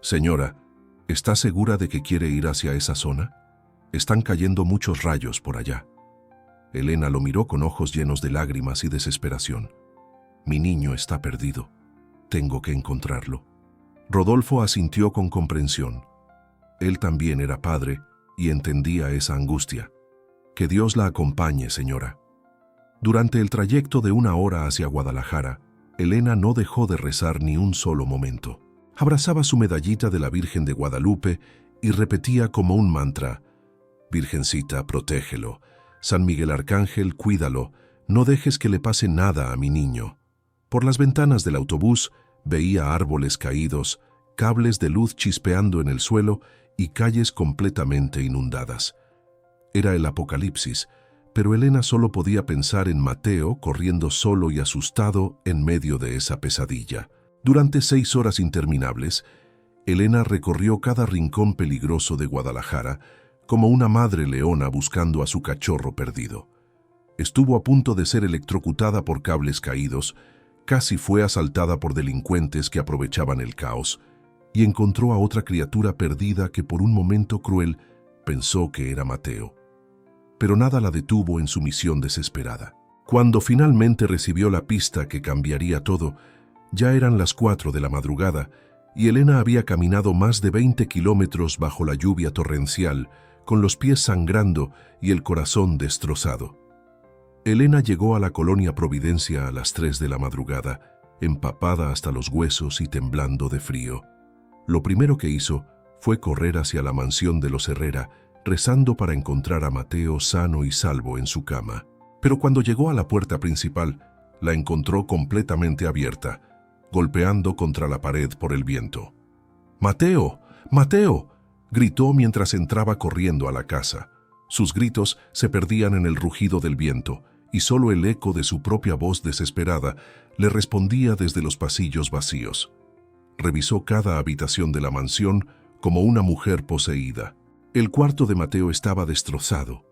«Señora, ¿está segura de que quiere ir hacia esa zona? Están cayendo muchos rayos por allá». Elena lo miró con ojos llenos de lágrimas y desesperación. «Mi niño está perdido. Tengo que encontrarlo». Rodolfo asintió con comprensión. Él también era padre y entendía esa angustia. «Que Dios la acompañe, señora». Durante el trayecto de 1 hora hacia Guadalajara, Elena no dejó de rezar ni un solo momento. Abrazaba su medallita de la Virgen de Guadalupe y repetía como un mantra: Virgencita, protégelo. San Miguel Arcángel, cuídalo. No dejes que le pase nada a mi niño. Por las ventanas del autobús veía árboles caídos, cables de luz chispeando en el suelo y calles completamente inundadas. Era el apocalipsis, pero Elena solo podía pensar en Mateo corriendo solo y asustado en medio de esa pesadilla. Durante 6 horas interminables, Elena recorrió cada rincón peligroso de Guadalajara como una madre leona buscando a su cachorro perdido. Estuvo a punto de ser electrocutada por cables caídos, casi fue asaltada por delincuentes que aprovechaban el caos, y encontró a otra criatura perdida que por un momento cruel pensó que era Mateo. Pero nada la detuvo en su misión desesperada. Cuando finalmente recibió la pista que cambiaría todo, ya eran las 4 de la madrugada y Elena había caminado más de 20 kilómetros bajo la lluvia torrencial, con los pies sangrando y el corazón destrozado. Elena llegó a la colonia Providencia a las 3 de la madrugada, empapada hasta los huesos y temblando de frío. Lo primero que hizo fue correr hacia la mansión de los Herrera, rezando para encontrar a Mateo sano y salvo en su cama. Pero cuando llegó a la puerta principal, la encontró completamente abierta, golpeando contra la pared por el viento. ¡Mateo! ¡Mateo!, gritó mientras entraba corriendo a la casa. Sus gritos se perdían en el rugido del viento, y solo el eco de su propia voz desesperada le respondía desde los pasillos vacíos. Revisó cada habitación de la mansión como una mujer poseída. El cuarto de Mateo estaba destrozado,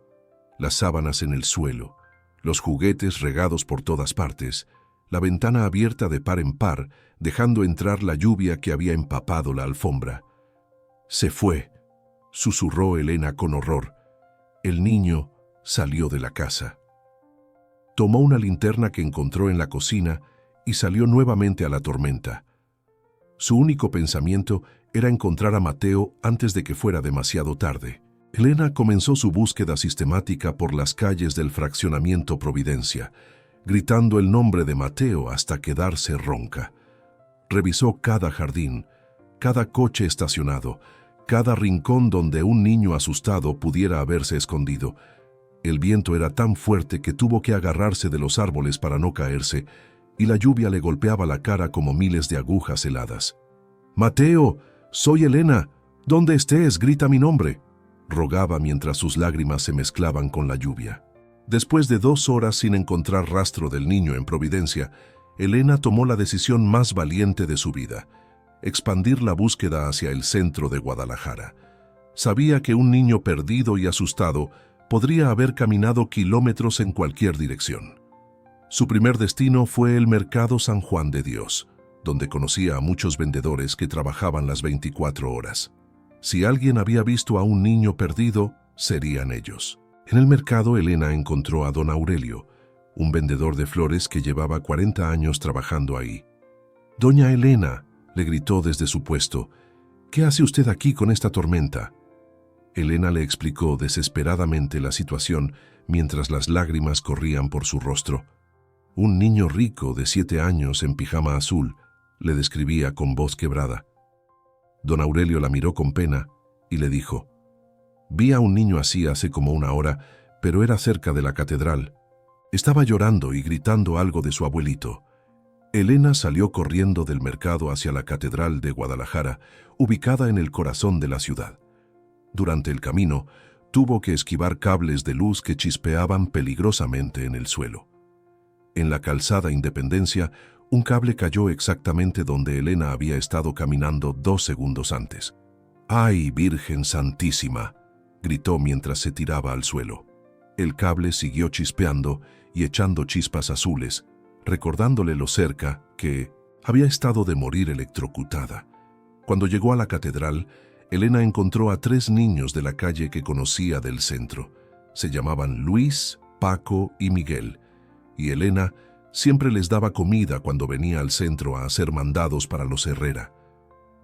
las sábanas en el suelo, los juguetes regados por todas partes, la ventana abierta de par en par, dejando entrar la lluvia que había empapado la alfombra. «Se fue», susurró Elena con horror. El niño salió de la casa. Tomó una linterna que encontró en la cocina y salió nuevamente a la tormenta. Su único pensamiento era encontrar a Mateo antes de que fuera demasiado tarde. Elena comenzó su búsqueda sistemática por las calles del fraccionamiento Providencia, gritando el nombre de Mateo hasta quedarse ronca. Revisó cada jardín, cada coche estacionado, cada rincón donde un niño asustado pudiera haberse escondido. El viento era tan fuerte que tuvo que agarrarse de los árboles para no caerse, y la lluvia le golpeaba la cara como miles de agujas heladas. «Mateo, soy Elena. ¿Dónde estés? Grita mi nombre», rogaba mientras sus lágrimas se mezclaban con la lluvia. Después de 2 horas sin encontrar rastro del niño en Providencia, Elena tomó la decisión más valiente de su vida: expandir la búsqueda hacia el centro de Guadalajara. Sabía que un niño perdido y asustado podría haber caminado kilómetros en cualquier dirección. Su primer destino fue el Mercado San Juan de Dios, donde conocía a muchos vendedores que trabajaban las 24 horas. Si alguien había visto a un niño perdido, serían ellos. En el mercado, Elena encontró a don Aurelio, un vendedor de flores que llevaba 40 años trabajando ahí. «Doña Elena», le gritó desde su puesto, «¿qué hace usted aquí con esta tormenta?». Elena le explicó desesperadamente la situación mientras las lágrimas corrían por su rostro. «Un niño rico de 7 años en pijama azul», le describía con voz quebrada. Don Aurelio la miró con pena y le dijo: «Vi a un niño así hace como 1 hora, pero era cerca de la catedral. Estaba llorando y gritando algo de su abuelito». Elena salió corriendo del mercado hacia la catedral de Guadalajara, ubicada en el corazón de la ciudad. Durante el camino, tuvo que esquivar cables de luz que chispeaban peligrosamente en el suelo. En la calzada Independencia, un cable cayó exactamente donde Elena había estado caminando 2 segundos antes. «¡Ay, Virgen Santísima!», gritó mientras se tiraba al suelo. El cable siguió chispeando y echando chispas azules, recordándole lo cerca que había estado de morir electrocutada. Cuando llegó a la catedral, Elena encontró a 3 niños de la calle que conocía del centro. Se llamaban Luis, Paco y Miguel, y Elena siempre les daba comida cuando venía al centro a hacer mandados para los Herrera.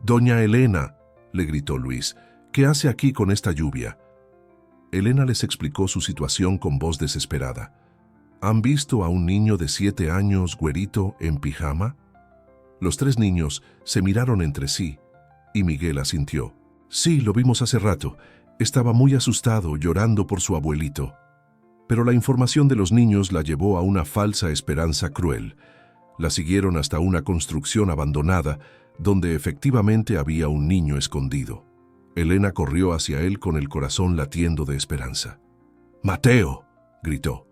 «Doña Elena», le gritó Luis, «¿qué hace aquí con esta lluvia?». Elena les explicó su situación con voz desesperada. «¿Han visto a un niño de 7 años, güerito, en pijama?». Los 3 niños se miraron entre sí, y Miguel asintió. «Sí, lo vimos hace rato. Estaba muy asustado, llorando por su abuelito. Pero la información de los niños la llevó a una falsa esperanza cruel. La siguieron hasta una construcción abandonada, donde efectivamente había un niño escondido. Elena corrió hacia él con el corazón latiendo de esperanza. «¡Mateo!», gritó.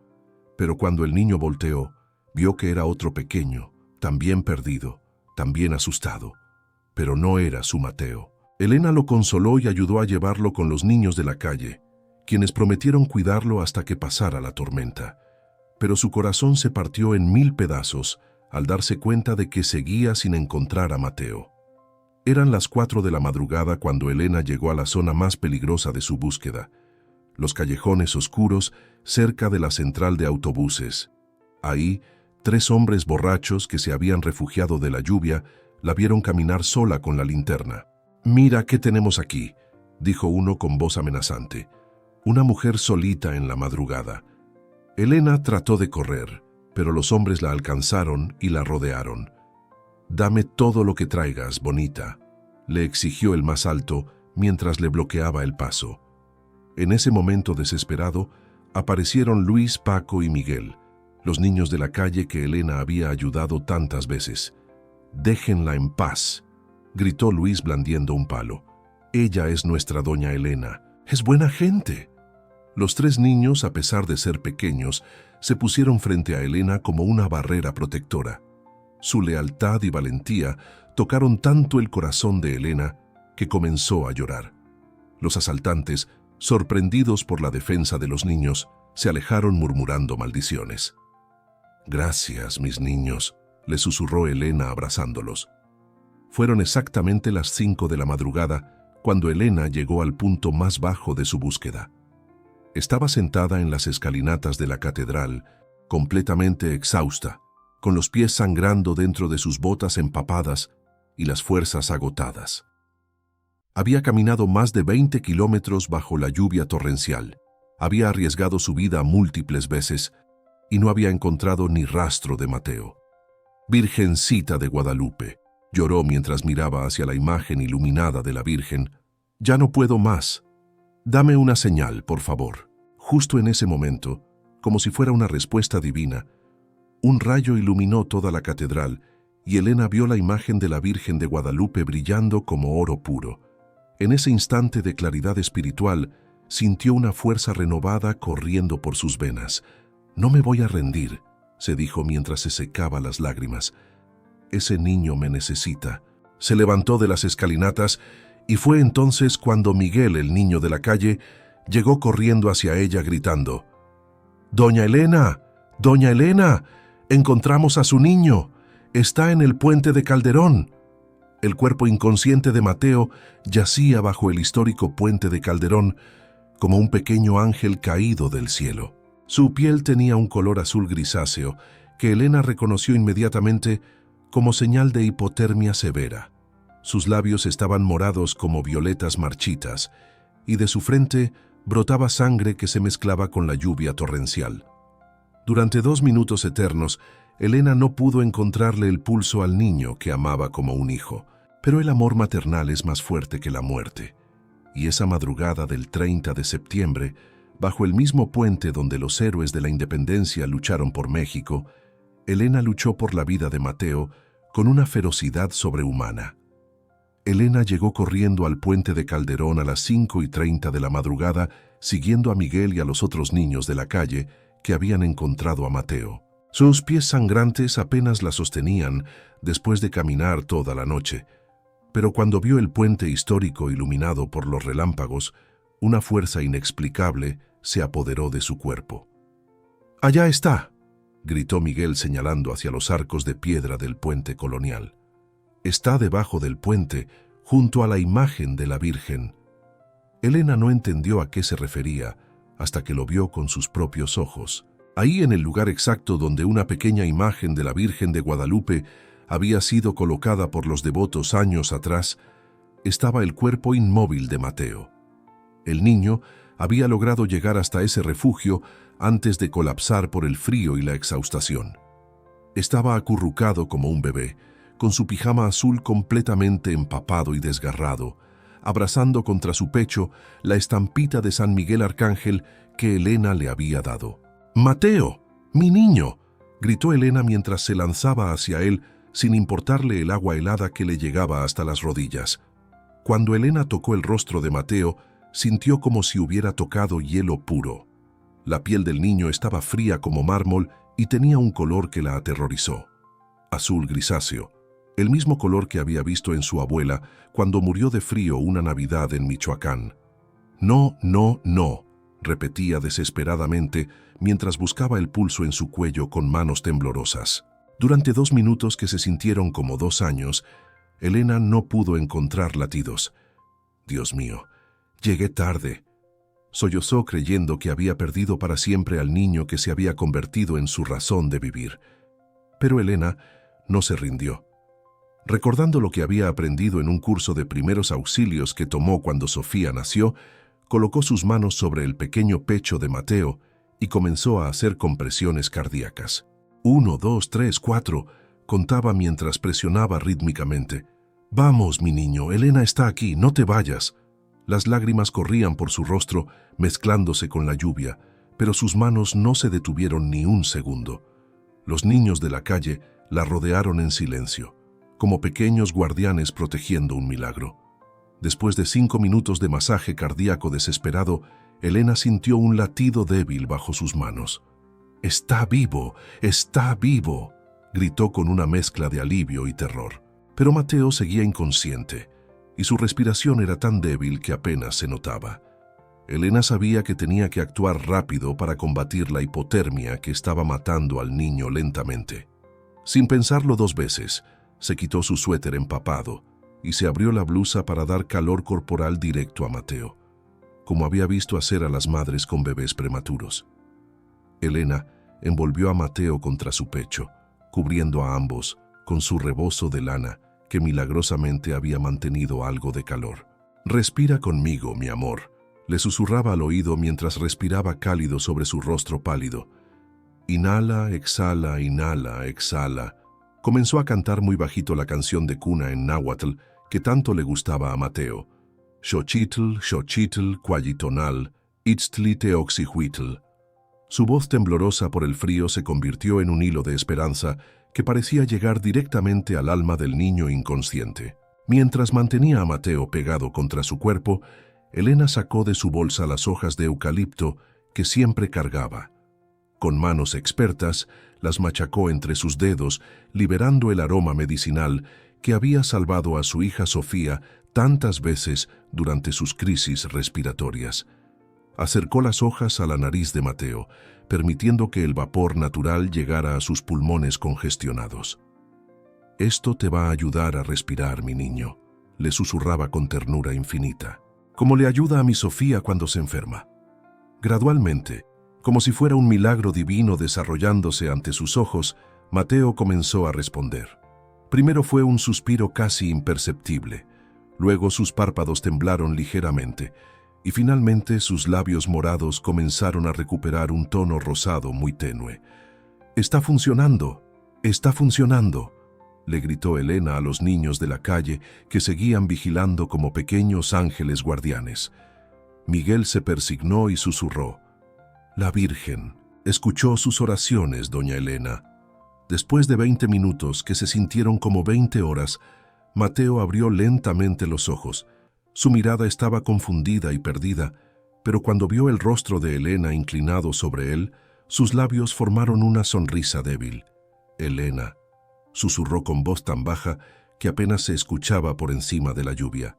Pero cuando el niño volteó, vio que era otro pequeño, también perdido, también asustado. Pero no era su Mateo. Elena lo consoló y ayudó a llevarlo con los niños de la calle, quienes prometieron cuidarlo hasta que pasara la tormenta. Pero su corazón se partió en 1000 pedazos al darse cuenta de que seguía sin encontrar a Mateo. Eran las 4 de la madrugada cuando Elena llegó a la zona más peligrosa de su búsqueda, los callejones oscuros cerca de la central de autobuses. Ahí, 3 hombres borrachos que se habían refugiado de la lluvia la vieron caminar sola con la linterna. «Mira qué tenemos aquí», dijo uno con voz amenazante. «Una mujer solita en la madrugada». Elena trató de correr, pero los hombres la alcanzaron y la rodearon. «Dame todo lo que traigas, bonita», le exigió el más alto mientras le bloqueaba el paso. En ese momento desesperado, aparecieron Luis, Paco y Miguel, los niños de la calle que Elena había ayudado tantas veces. «Déjenla en paz», gritó Luis blandiendo un palo. «Ella es nuestra doña Elena. Es buena gente». Los 3 niños, a pesar de ser pequeños, se pusieron frente a Elena como una barrera protectora. Su lealtad y valentía tocaron tanto el corazón de Elena que comenzó a llorar. Los asaltantes, sorprendidos por la defensa de los niños, se alejaron murmurando maldiciones. «Gracias, mis niños», le susurró Elena abrazándolos. Fueron exactamente las 5 de la madrugada cuando Elena llegó al punto más bajo de su búsqueda. Estaba sentada en las escalinatas de la catedral, completamente exhausta, con los pies sangrando dentro de sus botas empapadas y las fuerzas agotadas. Había caminado más de 20 kilómetros bajo la lluvia torrencial, había arriesgado su vida múltiples veces y no había encontrado ni rastro de Mateo. «Virgencita de Guadalupe», lloró mientras miraba hacia la imagen iluminada de la Virgen. «Ya no puedo más. Dame una señal, por favor». Justo en ese momento, como si fuera una respuesta divina, un rayo iluminó toda la catedral y Elena vio la imagen de la Virgen de Guadalupe brillando como oro puro. En ese instante de claridad espiritual, sintió una fuerza renovada corriendo por sus venas. «No me voy a rendir», se dijo mientras se secaba las lágrimas. «Ese niño me necesita». Se levantó de las escalinatas y fue entonces cuando Miguel, el niño de la calle, llegó corriendo hacia ella gritando: «¡Doña Elena! ¡Doña Elena! ¡Encontramos a su niño! ¡Está en el puente de Calderón!». El cuerpo inconsciente de Mateo yacía bajo el histórico puente de Calderón como un pequeño ángel caído del cielo. Su piel tenía un color azul grisáceo que Elena reconoció inmediatamente como señal de hipotermia severa. Sus labios estaban morados como violetas marchitas y de su frente brotaba sangre que se mezclaba con la lluvia torrencial. Durante 2 minutos eternos, Elena no pudo encontrarle el pulso al niño que amaba como un hijo, pero el amor maternal es más fuerte que la muerte. Y esa madrugada del 30 de septiembre, bajo el mismo puente donde los héroes de la independencia lucharon por México, Elena luchó por la vida de Mateo con una ferocidad sobrehumana. Elena llegó corriendo al puente de Calderón a las 5:30 de la madrugada, siguiendo a Miguel y a los otros niños de la calle que habían encontrado a Mateo. Sus pies sangrantes apenas la sostenían después de caminar toda la noche, pero cuando vio el puente histórico iluminado por los relámpagos, una fuerza inexplicable se apoderó de su cuerpo. «¡Allá está!», gritó Miguel señalando hacia los arcos de piedra del puente colonial. «Está debajo del puente, junto a la imagen de la Virgen». Elena no entendió a qué se refería hasta que lo vio con sus propios ojos. Ahí, en el lugar exacto donde una pequeña imagen de la Virgen de Guadalupe había sido colocada por los devotos años atrás, estaba el cuerpo inmóvil de Mateo. El niño había logrado llegar hasta ese refugio antes de colapsar por el frío y la exhaustación. Estaba acurrucado como un bebé, con su pijama azul completamente empapado y desgarrado, abrazando contra su pecho la estampita de San Miguel Arcángel que Elena le había dado. «¡Mateo! ¡Mi niño!», gritó Elena mientras se lanzaba hacia él sin importarle el agua helada que le llegaba hasta las rodillas. Cuando Elena tocó el rostro de Mateo, sintió como si hubiera tocado hielo puro. La piel del niño estaba fría como mármol y tenía un color que la aterrorizó. Azul grisáceo, el mismo color que había visto en su abuela cuando murió de frío una Navidad en Michoacán. «No, no, no», repetía desesperadamente mientras buscaba el pulso en su cuello con manos temblorosas. Durante 2 minutos que se sintieron como 2 años, Elena no pudo encontrar latidos. «Dios mío, llegué tarde», sollozó creyendo que había perdido para siempre al niño que se había convertido en su razón de vivir. Pero Elena no se rindió. Recordando lo que había aprendido en un curso de primeros auxilios que tomó cuando Sofía nació, colocó sus manos sobre el pequeño pecho de Mateo y comenzó a hacer compresiones cardíacas. 1, 2, 3, 4, contaba mientras presionaba rítmicamente. «Vamos, mi niño, Elena está aquí, no te vayas». Las lágrimas corrían por su rostro, mezclándose con la lluvia, pero sus manos no se detuvieron ni un segundo. Los niños de la calle la rodearon en silencio, como pequeños guardianes protegiendo un milagro. Después de 5 minutos de masaje cardíaco desesperado, Elena sintió un latido débil bajo sus manos. «¡Está vivo! ¡Está vivo!», gritó con una mezcla de alivio y terror. Pero Mateo seguía inconsciente, y su respiración era tan débil que apenas se notaba. Elena sabía que tenía que actuar rápido para combatir la hipotermia que estaba matando al niño lentamente. Sin pensarlo 2 veces, se quitó su suéter empapado y se abrió la blusa para dar calor corporal directo a Mateo, como había visto hacer a las madres con bebés prematuros. Elena envolvió a Mateo contra su pecho, cubriendo a ambos con su rebozo de lana que milagrosamente había mantenido algo de calor. «Respira conmigo, mi amor», le susurraba al oído mientras respiraba cálido sobre su rostro pálido. «Inhala, exhala, inhala, exhala». Comenzó a cantar muy bajito la canción de cuna en náhuatl que tanto le gustaba a Mateo. «Xochitl, xochitl, cuayitonal, itztli teoxihuitl». Su voz temblorosa por el frío se convirtió en un hilo de esperanza que parecía llegar directamente al alma del niño inconsciente. Mientras mantenía a Mateo pegado contra su cuerpo, Elena sacó de su bolsa las hojas de eucalipto que siempre cargaba. Con manos expertas, las machacó entre sus dedos, liberando el aroma medicinal que había salvado a su hija Sofía tantas veces durante sus crisis respiratorias. Acercó las hojas a la nariz de Mateo, permitiendo que el vapor natural llegara a sus pulmones congestionados. «Esto te va a ayudar a respirar, mi niño», le susurraba con ternura infinita, «como le ayuda a mi Sofía cuando se enferma». Gradualmente, como si fuera un milagro divino desarrollándose ante sus ojos, Mateo comenzó a responder. Primero fue un suspiro casi imperceptible, luego sus párpados temblaron ligeramente, y finalmente sus labios morados comenzaron a recuperar un tono rosado muy tenue. «¡Está funcionando! ¡Está funcionando!», le gritó Elena a los niños de la calle que seguían vigilando como pequeños ángeles guardianes. Miguel se persignó y susurró. «La Virgen escuchó sus oraciones, doña Elena». Después de 20 minutos que se sintieron como 20 horas, Mateo abrió lentamente los ojos. Su mirada estaba confundida y perdida, pero cuando vio el rostro de Elena inclinado sobre él, sus labios formaron una sonrisa débil. «Elena», susurró con voz tan baja que apenas se escuchaba por encima de la lluvia.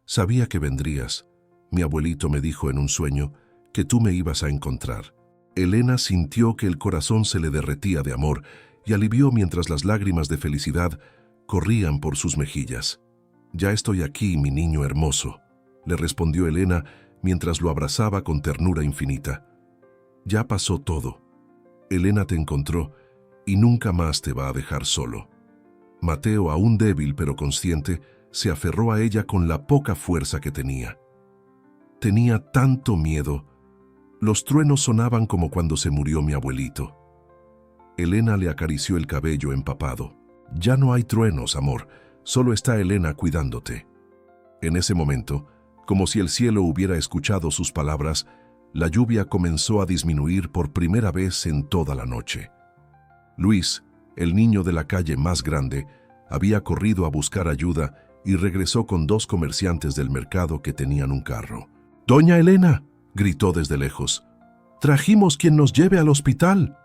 «Sabía que vendrías. Mi abuelito me dijo en un sueño que tú me ibas a encontrar». Elena sintió que el corazón se le derretía de amor y alivió mientras las lágrimas de felicidad corrían por sus mejillas. «Ya estoy aquí, mi niño hermoso», le respondió Elena mientras lo abrazaba con ternura infinita. «Ya pasó todo. Elena te encontró y nunca más te va a dejar solo». Mateo, aún débil pero consciente, se aferró a ella con la poca fuerza que tenía. Tenía tanto miedo. Los truenos sonaban como cuando se murió mi abuelito. Elena le acarició el cabello empapado. «Ya no hay truenos, amor. Solo está Elena cuidándote». En ese momento, como si el cielo hubiera escuchado sus palabras, la lluvia comenzó a disminuir por primera vez en toda la noche. Luis, el niño de la calle más grande, había corrido a buscar ayuda y regresó con 2 comerciantes del mercado que tenían un carro. «¡Doña Elena!», gritó desde lejos. «¡Trajimos quien nos lleve al hospital!».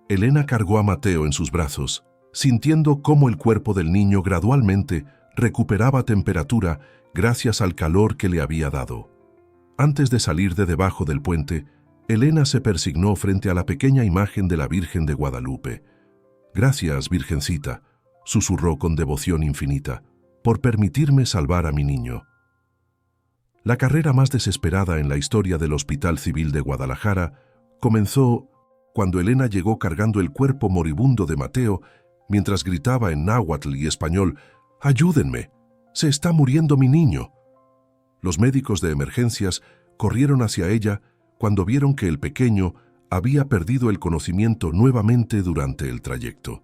Elena cargó a Mateo en sus brazos, sintiendo cómo el cuerpo del niño gradualmente recuperaba temperatura gracias al calor que le había dado. Antes de salir de debajo del puente, Elena se persignó frente a la pequeña imagen de la Virgen de Guadalupe. «Gracias, Virgencita», susurró con devoción infinita, «por permitirme salvar a mi niño». La carrera más desesperada en la historia del Hospital Civil de Guadalajara comenzó cuando Elena llegó cargando el cuerpo moribundo de Mateo mientras gritaba en náhuatl y español: «¡Ayúdenme! ¡Se está muriendo mi niño!». Los médicos de emergencias corrieron hacia ella cuando vieron que el pequeño había perdido el conocimiento nuevamente durante el trayecto.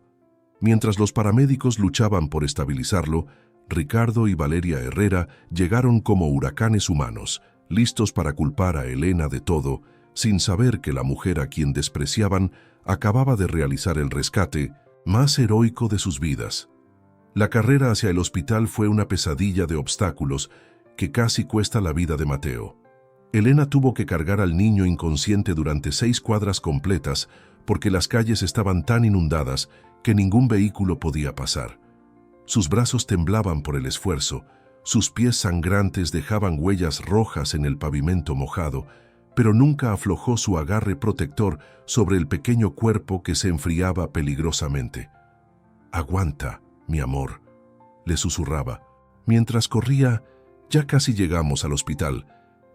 Mientras los paramédicos luchaban por estabilizarlo, Ricardo y Valeria Herrera llegaron como huracanes humanos, listos para culpar a Elena de todo, sin saber que la mujer a quien despreciaban acababa de realizar el rescate más heroico de sus vidas. La carrera hacia el hospital fue una pesadilla de obstáculos que casi cuesta la vida de Mateo. Elena tuvo que cargar al niño inconsciente durante 6 cuadras completas porque las calles estaban tan inundadas que ningún vehículo podía pasar. Sus brazos temblaban por el esfuerzo, sus pies sangrantes dejaban huellas rojas en el pavimento mojado, pero nunca aflojó su agarre protector sobre el pequeño cuerpo que se enfriaba peligrosamente. «Aguanta, mi amor», le susurraba. Mientras corría: «Ya casi llegamos al hospital.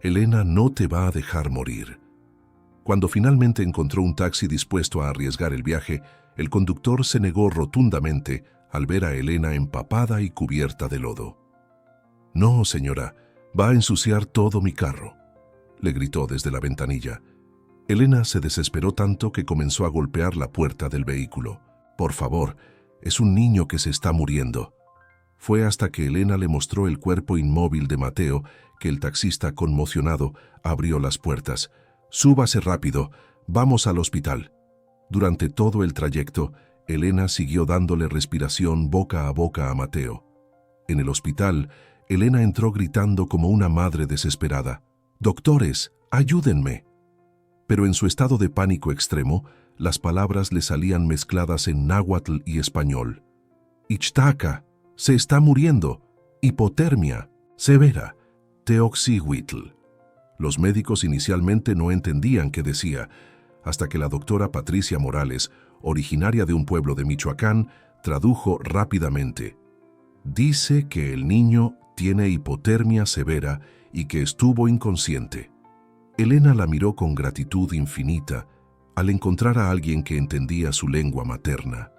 Elena no te va a dejar morir». Cuando finalmente encontró un taxi dispuesto a arriesgar el viaje, el conductor se negó rotundamente al ver a Elena empapada y cubierta de lodo. «No, señora, va a ensuciar todo mi carro», le gritó desde la ventanilla. Elena se desesperó tanto que comenzó a golpear la puerta del vehículo. «Por favor, es un niño que se está muriendo». Fue hasta que Elena le mostró el cuerpo inmóvil de Mateo que el taxista, conmocionado, abrió las puertas. «Súbase rápido, vamos al hospital». Durante todo el trayecto, Elena siguió dándole respiración boca a Mateo. En el hospital, Elena entró gritando como una madre desesperada: «¡Doctores, ayúdenme!». Pero en su estado de pánico extremo, las palabras le salían mezcladas en náhuatl y español. «Ichtaka, se está muriendo. Hipotermia severa. Teoxihuitl». Los médicos inicialmente no entendían qué decía, hasta que la doctora Patricia Morales, originaria de un pueblo de Michoacán, tradujo rápidamente: «Dice que el niño tiene hipotermia severa y que estuvo inconsciente». Elena la miró con gratitud infinita al encontrar a alguien que entendía su lengua materna.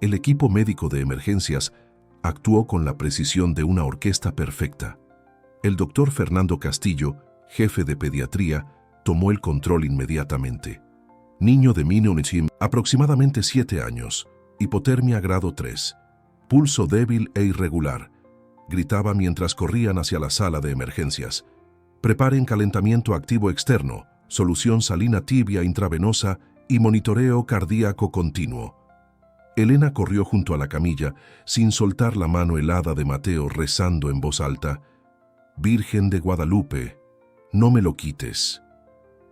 El equipo médico de emergencias actuó con la precisión de una orquesta perfecta. El doctor Fernando Castillo, jefe de pediatría, tomó el control inmediatamente. Niño de Minunichim, aproximadamente 7 años, hipotermia grado 3, pulso débil e irregular, gritaba mientras corrían hacia la sala de emergencias. «Preparen calentamiento activo externo, solución salina tibia intravenosa y monitoreo cardíaco continuo». Elena corrió junto a la camilla, sin soltar la mano helada de Mateo, rezando en voz alta: «Virgen de Guadalupe, no me lo quites».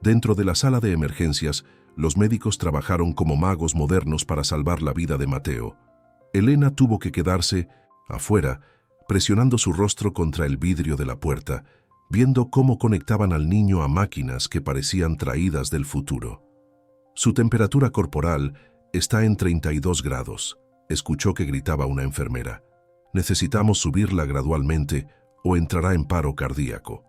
Dentro de la sala de emergencias, los médicos trabajaron como magos modernos para salvar la vida de Mateo. Elena tuvo que quedarse afuera, presionando su rostro contra el vidrio de la puerta, viendo cómo conectaban al niño a máquinas que parecían traídas del futuro. «Su temperatura corporal está en 32 grados», escuchó que gritaba una enfermera. «Necesitamos subirla gradualmente o entrará en paro cardíaco».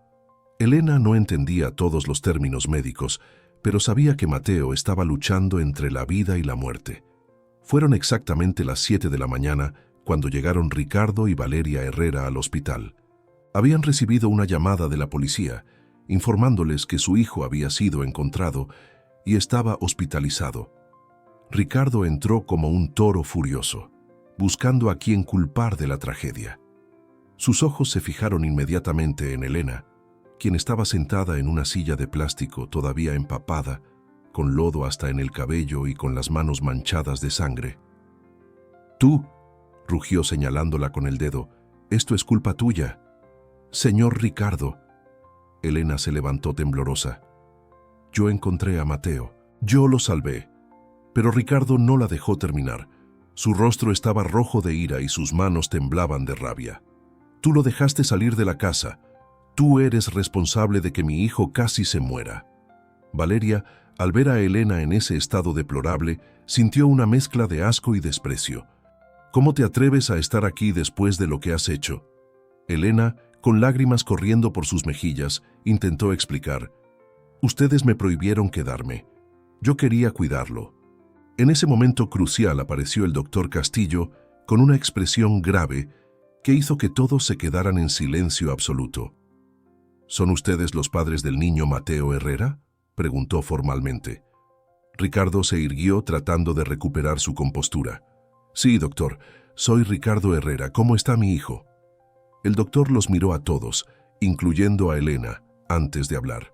Elena no entendía todos los términos médicos, pero sabía que Mateo estaba luchando entre la vida y la muerte. Fueron exactamente las 7 de la mañana cuando llegaron Ricardo y Valeria Herrera al hospital. Habían recibido una llamada de la policía, informándoles que su hijo había sido encontrado y estaba hospitalizado. Ricardo entró como un toro furioso, buscando a quien culpar de la tragedia. Sus ojos se fijaron inmediatamente en Elena, quien estaba sentada en una silla de plástico todavía empapada, con lodo hasta en el cabello y con las manos manchadas de sangre. «Tú», rugió señalándola con el dedo, «esto es culpa tuya». «Señor Ricardo». Elena se levantó temblorosa. «Yo encontré a Mateo. Yo lo salvé». Pero Ricardo no la dejó terminar. Su rostro estaba rojo de ira y sus manos temblaban de rabia. «Tú lo dejaste salir de la casa. Tú eres responsable de que mi hijo casi se muera». Valeria, al ver a Elena en ese estado deplorable, sintió una mezcla de asco y desprecio. «¿Cómo te atreves a estar aquí después de lo que has hecho?». Elena, con lágrimas corriendo por sus mejillas, intentó explicar. «Ustedes me prohibieron quedarme. Yo quería cuidarlo». En ese momento crucial apareció el doctor Castillo con una expresión grave que hizo que todos se quedaran en silencio absoluto. «¿Son ustedes los padres del niño Mateo Herrera?», preguntó formalmente. Ricardo se irguió tratando de recuperar su compostura. «Sí, doctor, soy Ricardo Herrera. ¿Cómo está mi hijo?». El doctor los miró a todos, incluyendo a Elena, antes de hablar.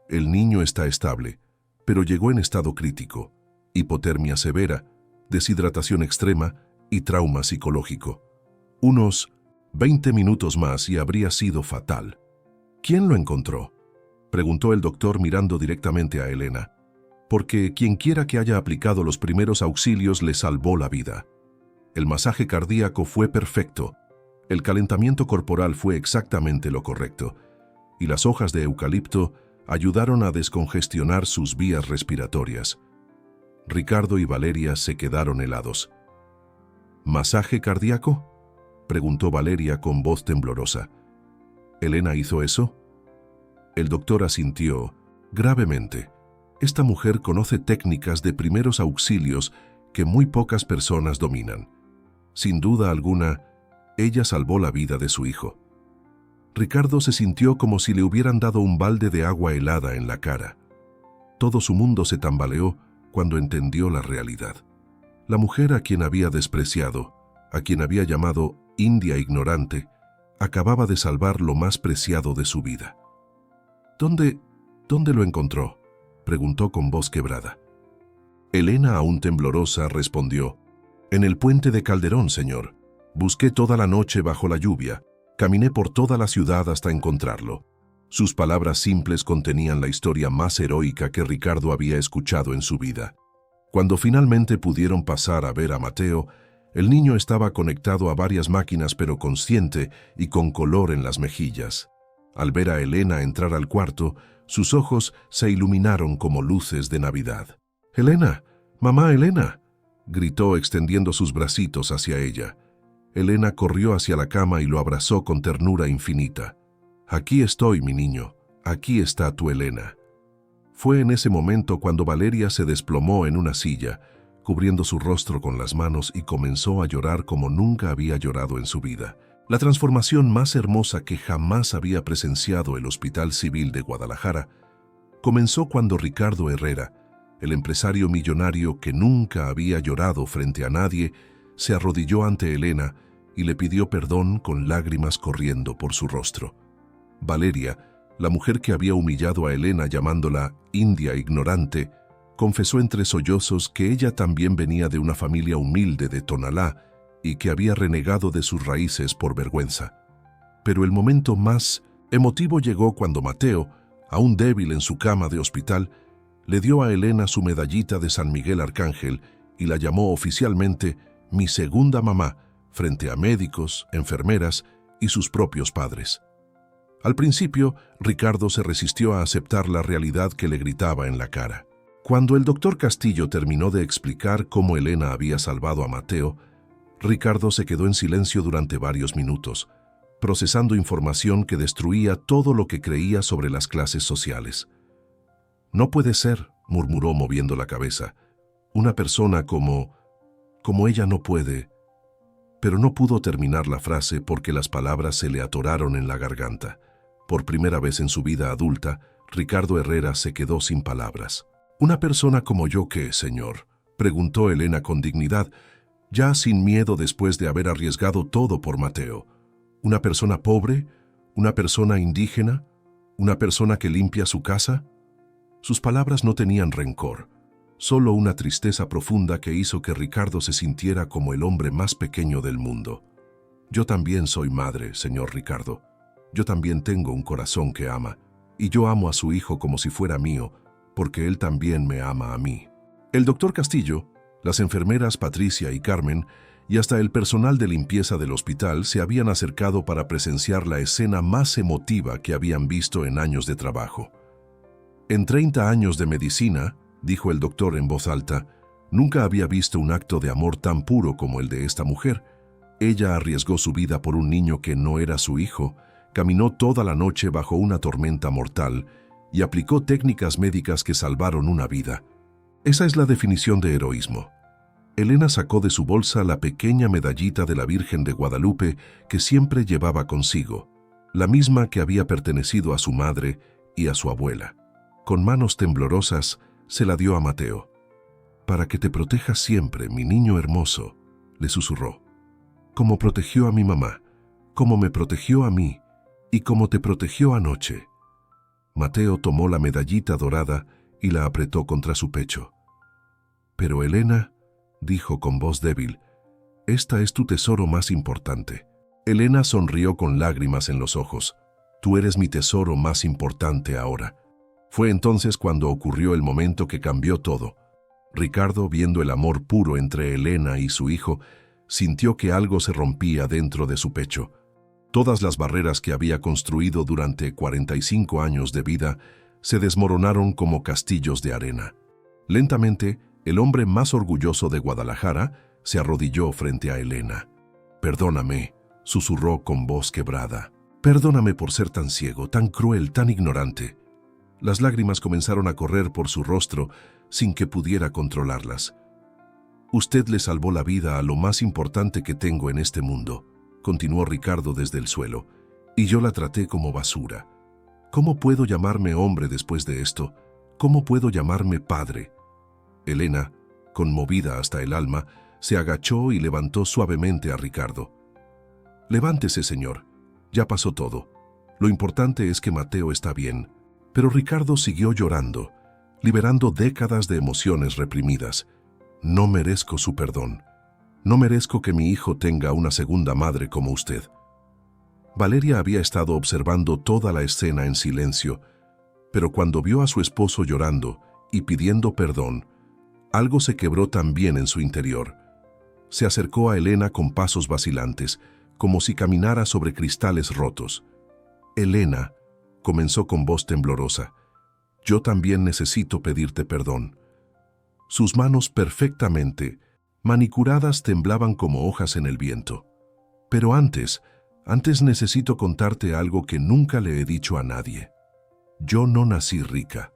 «El niño está estable, pero llegó en estado crítico. Hipotermia severa, deshidratación extrema y trauma psicológico. Unos 20 minutos más y habría sido fatal». «¿Quién lo encontró?», preguntó el doctor mirando directamente a Elena. «Porque quienquiera que haya aplicado los primeros auxilios le salvó la vida. El masaje cardíaco fue perfecto, el calentamiento corporal fue exactamente lo correcto, y las hojas de eucalipto ayudaron a descongestionar sus vías respiratorias». Ricardo y Valeria se quedaron helados. «¿Masaje cardíaco?», preguntó Valeria con voz temblorosa. «¿Elena hizo eso?». El doctor asintió gravemente. Esta mujer conoce técnicas de primeros auxilios que muy pocas personas dominan. Sin duda alguna, ella salvó la vida de su hijo. Ricardo se sintió como si le hubieran dado un balde de agua helada en la cara. Todo su mundo se tambaleó cuando entendió la realidad. La mujer a quien había despreciado, a quien había llamado india ignorante, acababa de salvar lo más preciado de su vida. ¿Dónde lo encontró?», preguntó con voz quebrada. Elena, aún temblorosa, respondió. «En el puente de Calderón, señor. Busqué toda la noche bajo la lluvia, caminé por toda la ciudad hasta encontrarlo». Sus palabras simples contenían la historia más heroica que Ricardo había escuchado en su vida. Cuando finalmente pudieron pasar a ver a Mateo, el niño estaba conectado a varias máquinas pero consciente y con color en las mejillas. Al ver a Elena entrar al cuarto, sus ojos se iluminaron como luces de Navidad. «Elena, mamá Elena», gritó extendiendo sus bracitos hacia ella. Elena corrió hacia la cama y lo abrazó con ternura infinita. «Aquí estoy, mi niño, aquí está tu Elena». Fue en ese momento cuando Valeria se desplomó en una silla, cubriendo su rostro con las manos y comenzó a llorar como nunca había llorado en su vida. La transformación más hermosa que jamás había presenciado el Hospital Civil de Guadalajara comenzó cuando Ricardo Herrera, el empresario millonario que nunca había llorado frente a nadie, se arrodilló ante Elena y le pidió perdón con lágrimas corriendo por su rostro. Valeria, la mujer que había humillado a Elena llamándola india ignorante, confesó entre sollozos que ella también venía de una familia humilde de Tonalá y que había renegado de sus raíces por vergüenza. Pero el momento más emotivo llegó cuando Mateo, aún débil en su cama de hospital, le dio a Elena su medallita de San Miguel Arcángel y la llamó oficialmente mi segunda mamá frente a médicos, enfermeras y sus propios padres. Al principio, Ricardo se resistió a aceptar la realidad que le gritaba en la cara. Cuando el doctor Castillo terminó de explicar cómo Elena había salvado a Mateo, Ricardo se quedó en silencio durante varios minutos, procesando información que destruía todo lo que creía sobre las clases sociales. «No puede ser», murmuró moviendo la cabeza. «Una persona como ella no puede». Pero no pudo terminar la frase porque las palabras se le atoraron en la garganta. Por primera vez en su vida adulta, Ricardo Herrera se quedó sin palabras. «¿Una persona como yo qué, señor?», preguntó Elena con dignidad, ya sin miedo después de haber arriesgado todo por Mateo. ¿Una persona pobre? ¿Una persona indígena? ¿Una persona que limpia su casa? Sus palabras no tenían rencor, solo una tristeza profunda que hizo que Ricardo se sintiera como el hombre más pequeño del mundo. Yo también soy madre, señor Ricardo. Yo también tengo un corazón que ama, y yo amo a su hijo como si fuera mío, porque él también me ama a mí. El doctor Castillo, las enfermeras Patricia y Carmen, y hasta el personal de limpieza del hospital se habían acercado para presenciar la escena más emotiva que habían visto en años de trabajo. En 30 años de medicina, dijo el doctor en voz alta, nunca había visto un acto de amor tan puro como el de esta mujer. Ella arriesgó su vida por un niño que no era su hijo, caminó toda la noche bajo una tormenta mortal y aplicó técnicas médicas que salvaron una vida. Esa es la definición de heroísmo. Elena sacó de su bolsa la pequeña medallita de la Virgen de Guadalupe que siempre llevaba consigo, la misma que había pertenecido a su madre y a su abuela. Con manos temblorosas se la dio a Mateo. «Para que te protejas siempre, mi niño hermoso», le susurró. «Como protegió a mi mamá, como me protegió a mí y como te protegió anoche». Mateo tomó la medallita dorada y la apretó contra su pecho. «Pero Elena», dijo con voz débil, «esta es tu tesoro más importante». Elena sonrió con lágrimas en los ojos. «Tú eres mi tesoro más importante ahora». Fue entonces cuando ocurrió el momento que cambió todo. Ricardo, viendo el amor puro entre Elena y su hijo, sintió que algo se rompía dentro de su pecho. Todas las barreras que había construido durante 45 años de vida se desmoronaron como castillos de arena. Lentamente, el hombre más orgulloso de Guadalajara se arrodilló frente a Elena. «Perdóname», susurró con voz quebrada. «Perdóname por ser tan ciego, tan cruel, tan ignorante». Las lágrimas comenzaron a correr por su rostro sin que pudiera controlarlas. «Usted le salvó la vida a lo más importante que tengo en este mundo», continuó Ricardo desde el suelo, «y yo la traté como basura. ¿Cómo puedo llamarme hombre después de esto? ¿Cómo puedo llamarme padre?» Elena, conmovida hasta el alma, se agachó y levantó suavemente a Ricardo. «Levántese, señor. Ya pasó todo. Lo importante es que Mateo está bien». Pero Ricardo siguió llorando, liberando décadas de emociones reprimidas. «No merezco su perdón. No merezco que mi hijo tenga una segunda madre como usted». Valeria había estado observando toda la escena en silencio, pero cuando vio a su esposo llorando y pidiendo perdón, algo se quebró también en su interior. Se acercó a Elena con pasos vacilantes, como si caminara sobre cristales rotos. «Elena», comenzó con voz temblorosa, «yo también necesito pedirte perdón». Sus manos perfectamente manicuradas temblaban como hojas en el viento. «Pero antes necesito contarte algo que nunca le he dicho a nadie. Yo no nací rica»,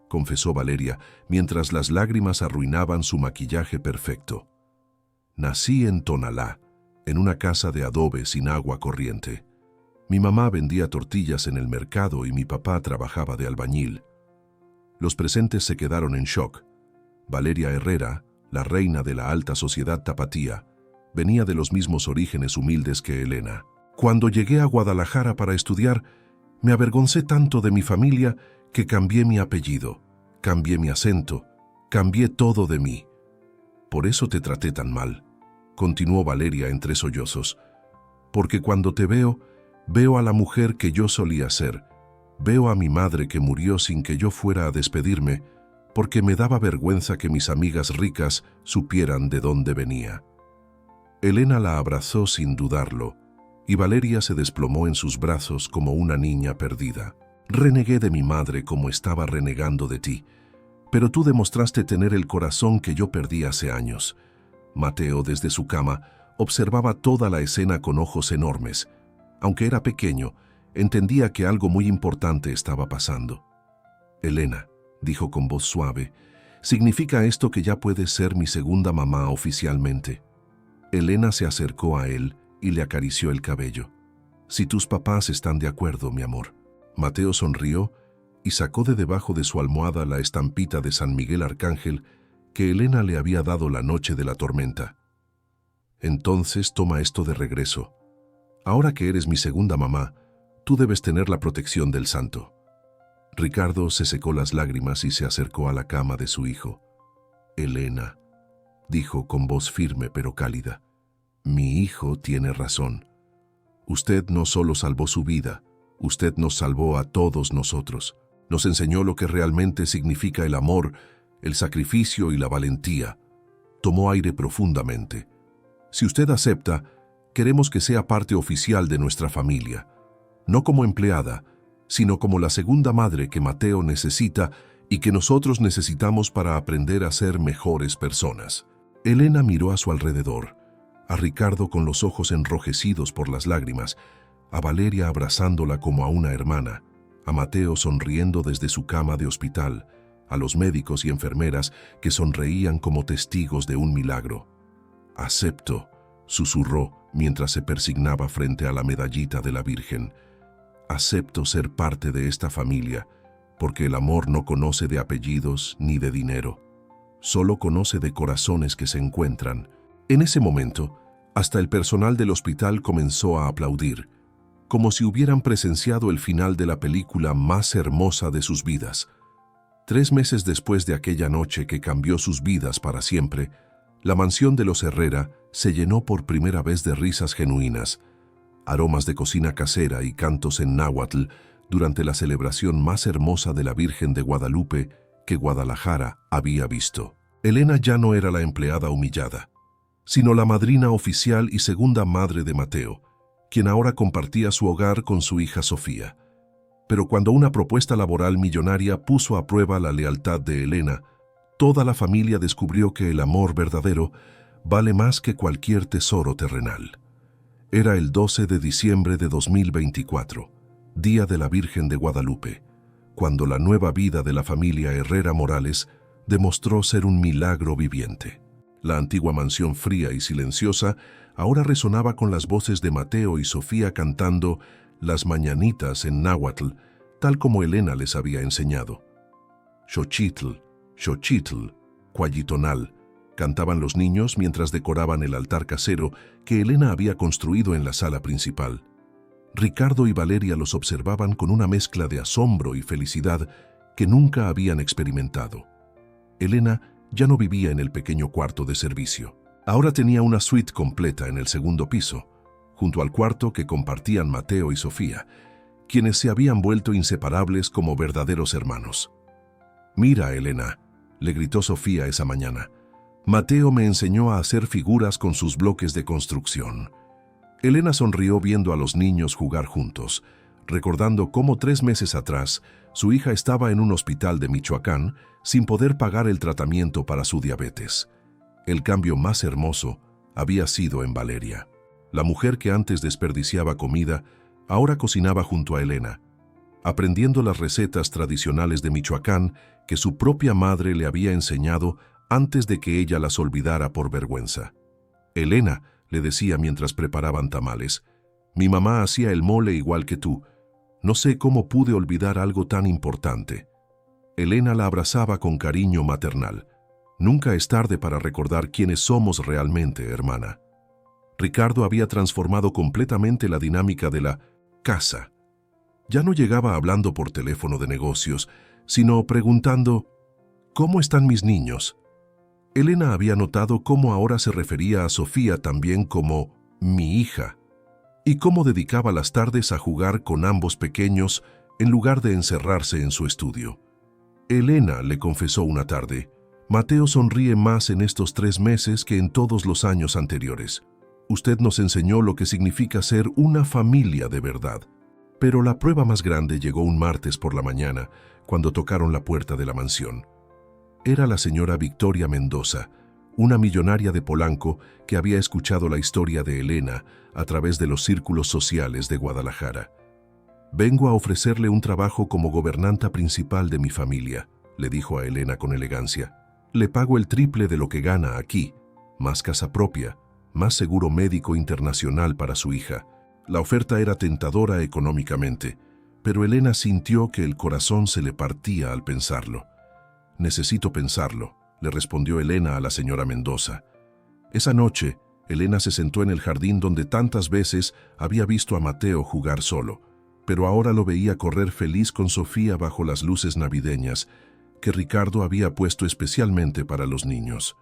confesó Valeria, mientras las lágrimas arruinaban su maquillaje perfecto. «Nací en Tonalá, en una casa de adobe sin agua corriente. Mi mamá vendía tortillas en el mercado y mi papá trabajaba de albañil». Los presentes se quedaron en shock. Valeria Herrera, la reina de la alta sociedad tapatía, venía de los mismos orígenes humildes que Elena. «Cuando llegué a Guadalajara para estudiar, me avergoncé tanto de mi familia que cambié mi apellido, cambié mi acento, cambié todo de mí. Por eso te traté tan mal», continuó Valeria entre sollozos. «Porque cuando te veo a la mujer que yo solía ser. Veo a mi madre que murió sin que yo fuera a despedirme, porque me daba vergüenza que mis amigas ricas supieran de dónde venía». Elena la abrazó sin dudarlo, y Valeria se desplomó en sus brazos como una niña perdida. «Renegué de mi madre como estaba renegando de ti, pero tú demostraste tener el corazón que yo perdí hace años». Mateo, desde su cama, observaba toda la escena con ojos enormes. Aunque era pequeño, entendía que algo muy importante estaba pasando. «Elena», dijo con voz suave, «¿significa esto que ya puedes ser mi segunda mamá oficialmente?» Elena se acercó a él y le acarició el cabello. «Si tus papás están de acuerdo, mi amor». Mateo sonrió y sacó de debajo de su almohada la estampita de San Miguel Arcángel que Elena le había dado la noche de la tormenta. «Entonces toma esto de regreso. Ahora que eres mi segunda mamá, tú debes tener la protección del santo. Ricardo se secó las lágrimas y se acercó a la cama de su hijo. Elena, dijo con voz firme pero cálida, mi hijo tiene razón. Usted no solo salvó su vida, usted nos salvó a todos nosotros. Nos enseñó lo que realmente significa el amor, el sacrificio y la valentía. Tomó aire profundamente. Si usted acepta, queremos que sea parte oficial de nuestra familia, no como empleada, sino como la segunda madre que Mateo necesita y que nosotros necesitamos para aprender a ser mejores personas. Elena miró a su alrededor, a Ricardo con los ojos enrojecidos por las lágrimas, a Valeria abrazándola como a una hermana, a Mateo sonriendo desde su cama de hospital, a los médicos y enfermeras que sonreían como testigos de un milagro. Acepto, susurró mientras se persignaba frente a la medallita de la Virgen. Acepto ser parte de esta familia, porque el amor no conoce de apellidos ni de dinero. Solo conoce de corazones que se encuentran. En ese momento, hasta el personal del hospital comenzó a aplaudir, como si hubieran presenciado el final de la película más hermosa de sus vidas. 3 meses después de aquella noche que cambió sus vidas para siempre, la mansión de los Herrera se llenó por primera vez de risas genuinas, aromas de cocina casera y cantos en náhuatl durante la celebración más hermosa de la Virgen de Guadalupe que Guadalajara había visto. Elena ya no era la empleada humillada, sino la madrina oficial y segunda madre de Mateo, quien ahora compartía su hogar con su hija Sofía. Pero cuando una propuesta laboral millonaria puso a prueba la lealtad de Elena, toda la familia descubrió que el amor verdadero vale más que cualquier tesoro terrenal. Era el 12 de diciembre de 2024, Día de la Virgen de Guadalupe, cuando la nueva vida de la familia Herrera Morales demostró ser un milagro viviente. La antigua mansión fría y silenciosa ahora resonaba con las voces de Mateo y Sofía cantando las mañanitas en náhuatl, tal como Elena les había enseñado. Xochitl, Xochitl, Cuayitonal, cantaban los niños mientras decoraban el altar casero que Elena había construido en la sala principal. Ricardo y Valeria los observaban con una mezcla de asombro y felicidad que nunca habían experimentado. Elena ya no vivía en el pequeño cuarto de servicio. Ahora tenía una suite completa en el segundo piso, junto al cuarto que compartían Mateo y Sofía, quienes se habían vuelto inseparables como verdaderos hermanos. «Mira, Elena», le gritó Sofía esa mañana, «Mateo me enseñó a hacer figuras con sus bloques de construcción». Elena sonrió viendo a los niños jugar juntos, recordando cómo 3 meses atrás su hija estaba en un hospital de Michoacán sin poder pagar el tratamiento para su diabetes. El cambio más hermoso había sido en Valeria. La mujer que antes desperdiciaba comida, ahora cocinaba junto a Elena, aprendiendo las recetas tradicionales de Michoacán que su propia madre le había enseñado antes de que ella las olvidara por vergüenza. «Elena», le decía mientras preparaban tamales, «mi mamá hacía el mole igual que tú. No sé cómo pude olvidar algo tan importante». Elena la abrazaba con cariño maternal. «Nunca es tarde para recordar quiénes somos realmente, hermana». Ricardo había transformado completamente la dinámica de la casa. Ya no llegaba hablando por teléfono de negocios, sino preguntando, «¿Cómo están mis niños?». Elena había notado cómo ahora se refería a Sofía también como «mi hija», y cómo dedicaba las tardes a jugar con ambos pequeños en lugar de encerrarse en su estudio. Elena le confesó una tarde, «Mateo sonríe más en estos 3 meses que en todos los años anteriores. Usted nos enseñó lo que significa ser una familia de verdad». Pero la prueba más grande llegó un martes por la mañana, cuando tocaron la puerta de la mansión. Era la señora Victoria Mendoza, una millonaria de Polanco que había escuchado la historia de Elena a través de los círculos sociales de Guadalajara. «Vengo a ofrecerle un trabajo como gobernanta principal de mi familia», le dijo a Elena con elegancia. «Le pago el triple de lo que gana aquí, más casa propia, más seguro médico internacional para su hija». La oferta era tentadora económicamente, pero Elena sintió que el corazón se le partía al pensarlo. «Necesito pensarlo», le respondió Elena a la señora Mendoza. Esa noche, Elena se sentó en el jardín donde tantas veces había visto a Mateo jugar solo, pero ahora lo veía correr feliz con Sofía bajo las luces navideñas que Ricardo había puesto especialmente para los niños.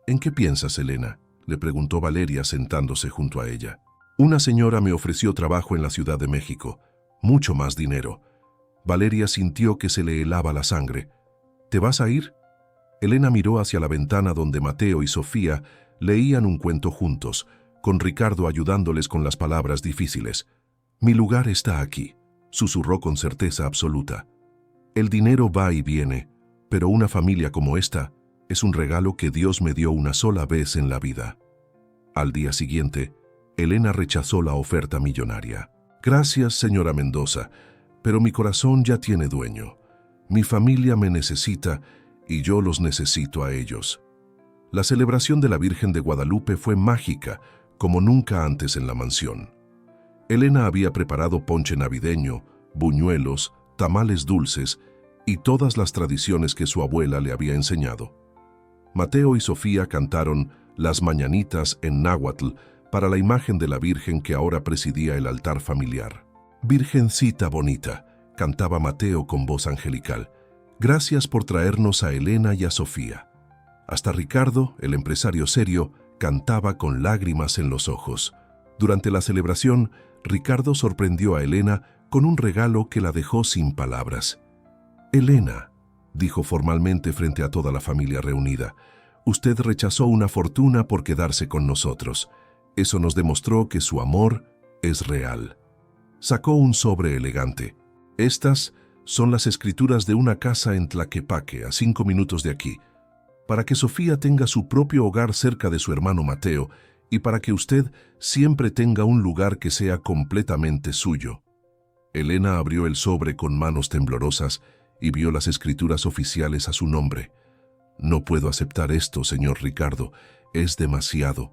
¿En qué piensas, Elena?, le preguntó Valeria sentándose junto a ella. Una señora me ofreció trabajo en la Ciudad de México, mucho más dinero. Valeria sintió que se le helaba la sangre. ¿Te vas a ir? Elena miró hacia la ventana donde Mateo y Sofía leían un cuento juntos, con Ricardo ayudándoles con las palabras difíciles. Mi lugar está aquí, susurró con certeza absoluta. El dinero va y viene, pero una familia como esta es un regalo que Dios me dio una sola vez en la vida. Al día siguiente, Elena rechazó la oferta millonaria. Gracias, señora Mendoza, pero mi corazón ya tiene dueño. Mi familia me necesita y yo los necesito a ellos. La celebración de la Virgen de Guadalupe fue mágica, como nunca antes en la mansión. Elena había preparado ponche navideño, buñuelos, tamales dulces y todas las tradiciones que su abuela le había enseñado. Mateo y Sofía cantaron las mañanitas en náhuatl para la imagen de la Virgen que ahora presidía el altar familiar. Virgencita bonita, cantaba Mateo con voz angelical. Gracias por traernos a Elena y a Sofía. Hasta Ricardo, el empresario serio, cantaba con lágrimas en los ojos. Durante la celebración, Ricardo sorprendió a Elena con un regalo que la dejó sin palabras. Elena, dijo formalmente frente a toda la familia reunida, usted rechazó una fortuna por quedarse con nosotros. Eso nos demostró que su amor es real. Sacó un sobre elegante. Estas son las escrituras de una casa en Tlaquepaque, a 5 minutos de aquí, para que Sofía tenga su propio hogar cerca de su hermano Mateo y para que usted siempre tenga un lugar que sea completamente suyo. Elena abrió el sobre con manos temblorosas y vio las escrituras oficiales a su nombre. No puedo aceptar esto, señor Ricardo, es demasiado.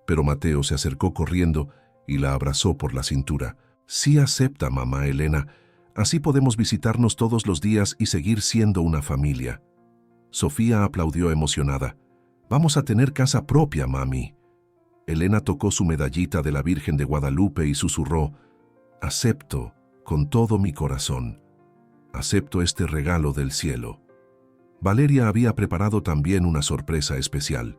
Pero Mateo se acercó corriendo y la abrazó por la cintura. Sí acepta, mamá Elena. Así podemos visitarnos todos los días y seguir siendo una familia. Sofía aplaudió emocionada. Vamos a tener casa propia, mami. Elena tocó su medallita de la Virgen de Guadalupe y susurró, acepto con todo mi corazón. Acepto este regalo del cielo. Valeria había preparado también una sorpresa especial.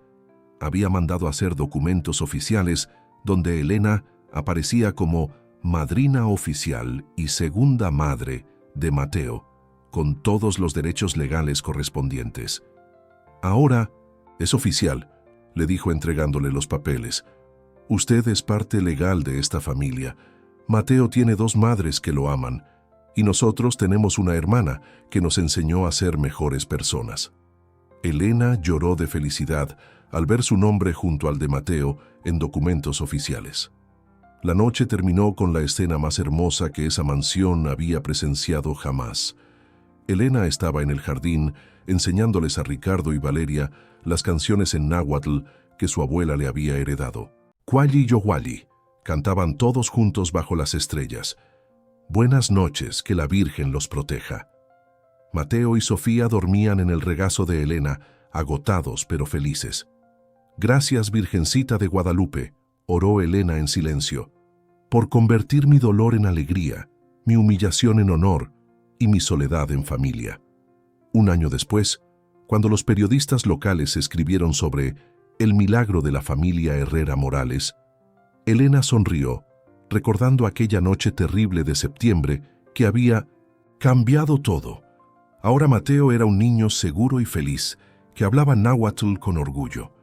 Había mandado hacer documentos oficiales donde Elena aparecía como madrina oficial y segunda madre de Mateo, con todos los derechos legales correspondientes. Ahora es oficial, le dijo entregándole los papeles. Usted es parte legal de esta familia. Mateo tiene 2 madres que lo aman, y nosotros tenemos una hermana que nos enseñó a ser mejores personas. Elena lloró de felicidad al ver su nombre junto al de Mateo en documentos oficiales. La noche terminó con la escena más hermosa que esa mansión había presenciado jamás. Elena estaba en el jardín enseñándoles a Ricardo y Valeria las canciones en náhuatl que su abuela le había heredado. Cualli Yohuali, cantaban todos juntos bajo las estrellas. Buenas noches, que la Virgen los proteja. Mateo y Sofía dormían en el regazo de Elena, agotados pero felices. Gracias, Virgencita de Guadalupe, oró Elena en silencio, por convertir mi dolor en alegría, mi humillación en honor y mi soledad en familia. Un año después, cuando los periodistas locales escribieron sobre el milagro de la familia Herrera Morales, Elena sonrió, recordando aquella noche terrible de septiembre que había cambiado todo. Ahora Mateo era un niño seguro y feliz, que hablaba náhuatl con orgullo.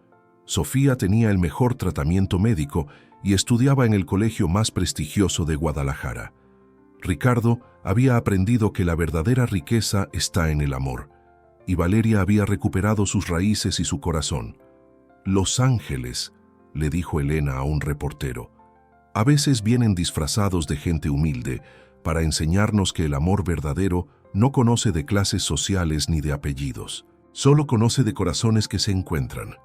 Sofía tenía el mejor tratamiento médico y estudiaba en el colegio más prestigioso de Guadalajara. Ricardo había aprendido que la verdadera riqueza está en el amor, y Valeria había recuperado sus raíces y su corazón. Los ángeles, le dijo Elena a un reportero, a veces vienen disfrazados de gente humilde para enseñarnos que el amor verdadero no conoce de clases sociales ni de apellidos, solo conoce de corazones que se encuentran.